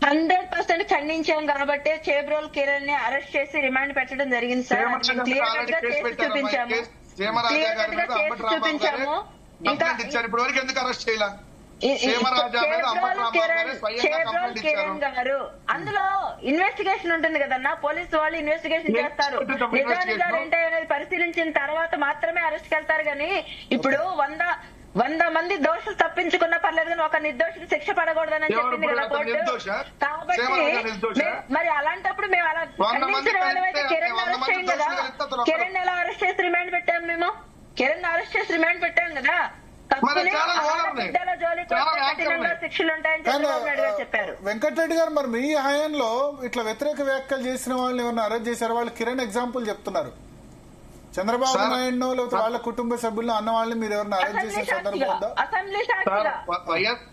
100% ఖండించాం కాబట్టి చేబ్రోల్ కిరణ్ ని అరెస్ట్ చేసి రిమాండ్ పెట్టడం జరిగింది సార్. క్లియర్ గా చేసి చూపించాము. ఇప్పుడు వరకు ఎందుకు అరెస్ట్ చేయాల? కిరణ్ గారు అందులో ఇన్వెస్టిగేషన్ ఉంటుంది కదన్నా, పోలీసు వాళ్ళు ఇన్వెస్టిగేషన్ చేస్తారు. నిజానిజాలు ఏంటనేది పరిశీలించిన తర్వాత మాత్రమే అరెస్ట్ వెళ్తారు. కానీ ఇప్పుడు 100 మంది దోషులు తప్పించుకున్నా పర్లేదు కానీ ఒక నిర్దోషికి శిక్ష పడకూడదని చెప్పింది కదా కోర్టు. కాబట్టి మరి అలాంటప్పుడు మేము అలా ఖండించిన వాళ్ళమైతే కిరణ్ అరెస్ట్ చేయం కదా. కిరణ్ ఎలా అరెస్ట్ చేసి రిమాండ్ పెట్టాం? మేము కిరణ్ అరెస్ట్ చేసి రిమాండ్ పెట్టాం కదా. శిక్షలు ఉంటాయని చంద్రబాబు నాయుడు గారు చెప్పారు. వెంకటరెడ్డి గారు మరి మీ హయాంలో ఇట్లా వ్యతిరేక వ్యాఖ్యలు చేసిన వాళ్ళని ఎవరైనా అరెస్ట్ చేశారు? వాళ్ళు కిరణ్ ఎగ్జాంపుల్ చెప్తున్నారు. చంద్రబాబు నాయుడు లేకపోతే వాళ్ళ కుటుంబ సభ్యులను అన్న వాళ్ళని మీరు ఎవరైనా అరెస్ట్ చేసే సందర్భం ఉందా?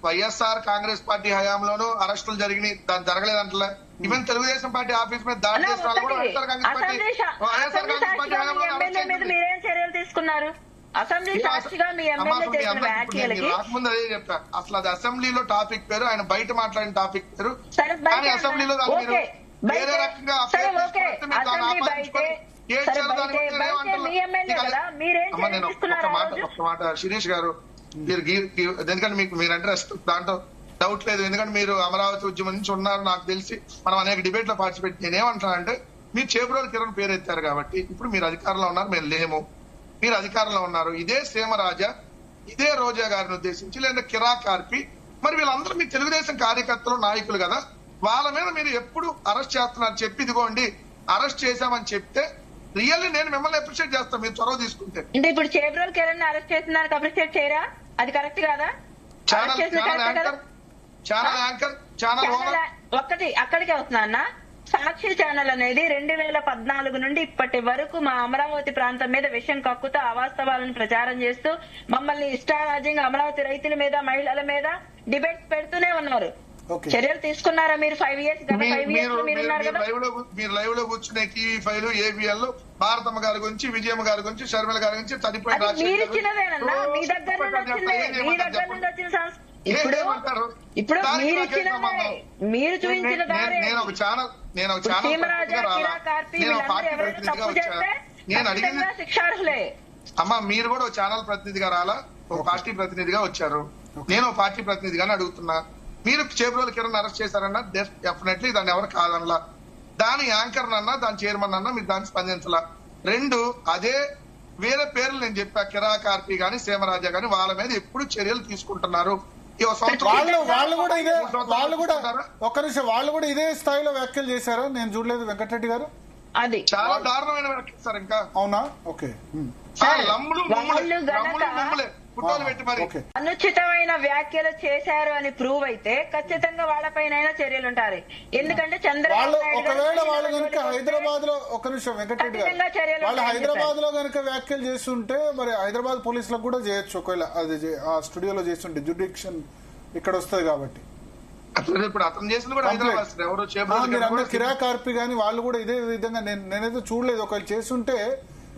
వైఎస్ఆర్ కాంగ్రెస్ పార్టీ హయాంలోనూ అరెస్టులు జరిగినాయి, దాని జరగలేదంటలే. ఈవెన్ తెలుగుదేశం పార్టీ ఆఫీస్ మీద దాడి చేసిన వాళ్ళు కూడా వైఎస్ఆర్ కాంగ్రెస్ పార్టీ మీరేం చర్యలు తీసుకున్నారు? అసెంబ్లీ సాక్షిగా మీ ఎమ్మెల్యే చేసిన వ్యాఖ్యలకి రాకముందు అదే చెప్పా. అసలు అది అసెంబ్లీలో టాపిక్ పేరు, ఆయన బయట మాట్లాడిన టాపిక్ పేరు. కానీ అసెంబ్లీలో వేరే రకంగా ఒక మాట శిరీష్ గారు, మీరు ఎందుకంటే మీకు మీరంటే దాంట్లో డౌట్ లేదు. ఎందుకంటే మీరు అమరావతి ఉద్యమం నుంచి ఉన్నారు, నాకు తెలిసి మనం అనేక డిబేట్ లో పార్టిసిపేట్. నేనేమంటానంటే మీరు చేబ్రోలు కిరణ్ పేరు ఎత్తారు కాబట్టి ఇప్పుడు మీరు అధికారంలో ఉన్నారు, మేము లేము. మీరు అధికారంలో ఉన్నారు. ఇదే సీమరాజా, ఇదే రోజా గారిని ఉద్దేశించి లేదా కిరా కార్పి, మరి వీళ్ళందరూ మీ తెలుగుదేశం కార్యకర్తలు నాయకులు కదా, వాళ్ళ మీద మీరు ఎప్పుడు అరెస్ట్ చేస్తున్నారు చెప్పి ఇదిగోండి అరెస్ట్ చేశామని చెప్తే రియల్లీ నేను మిమ్మల్ని అప్రిషియేట్ చేస్తాను మీరు చొరవ తీసుకుంటే. అంటే ఇప్పుడు చేబ్రోల్ కిరణ్ అరెస్ట్ చేస్తున్నారు అప్రిషియేట్ చేయరా? అది కరెక్ట్ కాదా? ఒక్కటి అక్కడికే వస్తున్నా అన్న. సాక్షి ఛానల్ అనేది 2014 నుండి ఇప్పటి వరకు మా అమరావతి ప్రాంతం మీద విషయం కక్కుతూ అవాస్తవాలను ప్రచారం చేస్తూ మమ్మల్ని ఇష్టారాజ్యంగా అమరావతి రైతుల మీద మహిళల మీద డిబేట్స్ పెడుతూనే ఉన్నారు. చర్యలు తీసుకున్నారా మీరు? 5 years మీరు లైవ్ లో కూర్చునే టీవీ 5 ఏబిఎల్ భారతమ్మ గారి గురించి, విజయమ్మ గారి గురించి, షర్మిల గారి గురించి చనిపోయిన మీరు ఇచ్చినదేనన్నా, మీ దగ్గర నుండి వచ్చింది, మీ దగ్గర నుండి వచ్చిన ఇప్పుడు మీరు ఇచ్చినదే, మీరు చూపించిన నేను ఒక ఛానల్ శిక్షార్హులే. అమ్మా మీరు కూడా ఒక ఛానల్ ప్రతినిధిగా రాలా, ఒక పార్టీ ప్రతినిధిగా వచ్చారు. నేను ఒక పార్టీ ప్రతినిధిగానే అడుగుతున్నా. మీరు చేబ్రోలు కిరణ్ అరెస్ట్ చేశారన్నా డెఫినెట్లీ దాన్ని ఎవరు కాదనలా. దాని యాంకర్ అన్నా దాని చైర్మన్ అన్నా మీరు దాన్ని స్పందించలా. 2 అదే వేరే పేర్లు నేను చెప్పా, కిరా కార్పి గాని సీమరాజా గాని వాళ్ళ మీద ఎప్పుడు చర్యలు తీసుకుంటున్నారు. వాళ్ళు కూడా ఇదే స్థాయిలో వ్యాఖ్యలు చేశారా? నేను చూడలేదు వెంకటరెడ్డి గారు. అది చాలా దారుణమైన వ్యాఖ్యలు సార్. ఇంకా అవునా? ఓకే. అనుచితమైన వ్యాఖ్యలు చేశారు అని ప్రూవ్ అయితే ఖచ్చితంగా వాళ్ళపైన చర్యలు ఉంటాయి. ఎందుకంటే ఒకవేళ వాళ్ళు కనుక హైదరాబాద్ లో ఒక నిమిషం వెంకటరెడ్డి గారు వాళ్ళు హైదరాబాద్ లో కనుక వ్యాఖ్యలు చేస్తుంటే మరి హైదరాబాద్ పోలీసులకు కూడా చేయొచ్చు. ఒకవేళ అది ఆ స్టూడియోలో చేస్తుంటే జ్యుడిక్షన్ ఇక్కడ వస్తుంది కాబట్టి. ఇప్పుడు అతను చేసింది కూడా హైదరాబాద్. ఎవరు కిరా కార్పి గాని వాళ్ళు కూడా ఇదే విధంగా నేనైతే చూడలేదు. ఒకవేళ చేస్తుంటే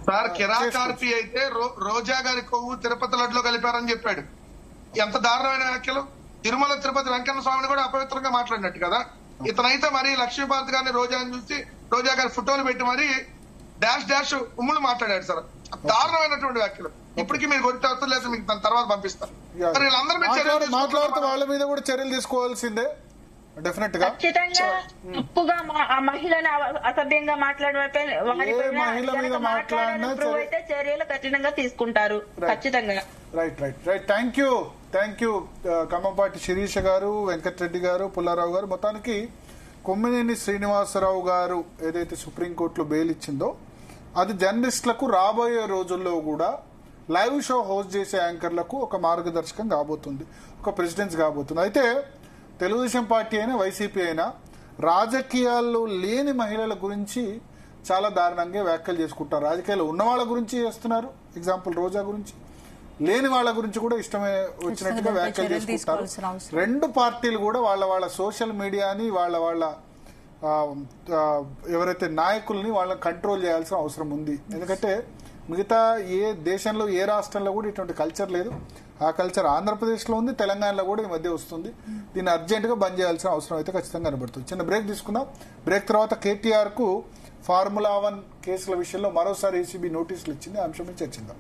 సార్ కిరా కార్పి అయితే రోజా గారి కొవ్వు తిరుపతి లడ్డులో కలిపారని చెప్పాడు. ఎంత దారుణమైన వ్యాఖ్యలు! తిరుమల తిరుపతి వెంకన్న స్వామిని కూడా అపవిత్రంగా మాట్లాడినట్టు కదా. ఇతనైతే మరి లక్ష్మీభారత్ గారిని రోజాని చూసి రోజా గారి ఫోటోలు పెట్టి మరి డాష్ ఉమ్ములు మాట్లాడాడు సార్. దారుణమైనటువంటి వ్యాఖ్యలు. ఇప్పటికీ మీరు కొట్టి అవసరం లేదు, మీకు దాని తర్వాత పంపిస్తారు. మరి వీళ్ళందరూ మీరు చర్యలు మాట్లాడుతూ వాళ్ళ మీద కూడా చర్యలు తీసుకోవాల్సిందే డెఫినెట్ గా. ఖచ్చితంగా తప్పుగా ఆ మహిళని అసభ్యంగా మహిళ మీద మాట్లాడినా అయితే చర్యలు కఠినంగా తీసుకుంటారు ఖచ్చితంగా. Right. Thank you Khammampati Sirisha గారు, వెంకటరెడ్డి గారు, పుల్లారావు గారు. మొత్తానికి కొమ్మినేని శ్రీనివాసరావు గారు ఏదైతే సుప్రీంకోర్టులో బెయిల్ ఇచ్చిందో అది జర్నలిస్టులకు రాబోయే రోజుల్లో కూడా లైవ్ షో హోస్ట్ చేసే యాంకర్లకు ఒక మార్గదర్శకం కాబోతుంది, ఒక ప్రెసిడెన్స్ కాబోతుంది. అయితే తెలుగుదేశం పార్టీ అయినా వైసీపీ అయినా రాజకీయాల్లో లేని మహిళల గురించి చాలా దారుణంగా వ్యాఖ్యలు చేసుకుంటారు. రాజకీయాల్లో ఉన్న వాళ్ళ గురించి చేస్తున్నారు, ఎగ్జాంపుల్ రోజా గురించి, లేని వాళ్ళ గురించి కూడా ఇష్టమే వచ్చినట్టుగా వ్యాఖ్యలు చేసుకుంటారు. రెండు పార్టీలు కూడా వాళ్ళ సోషల్ మీడియాని వాళ్ళ ఎవరైతే నాయకుల్ని వాళ్ళని కంట్రోల్ చేయాల్సిన అవసరం ఉంది. ఎందుకంటే మిగతా ఏ దేశంలో ఏ రాష్ట్రంలో కూడా ఇటువంటి కల్చర్ లేదు. ఆ కల్చర్ ఆంధ్రప్రదేశ్లో ఉంది, తెలంగాణలో కూడా ఈ మధ్య వస్తుంది. దీన్ని అర్జెంటుగా బంద్ చేయాల్సిన అవసరం అయితే ఖచ్చితంగా కనబడుతుంది. చిన్న బ్రేక్ తీసుకుందాం. బ్రేక్ తర్వాత కేటీఆర్ కు ఫార్ములా 1 కేసుల విషయంలో మరోసారి ఏసీబీ నోటీసులు ఇచ్చింది. ఆ అంశం మీద చర్చిద్దాం.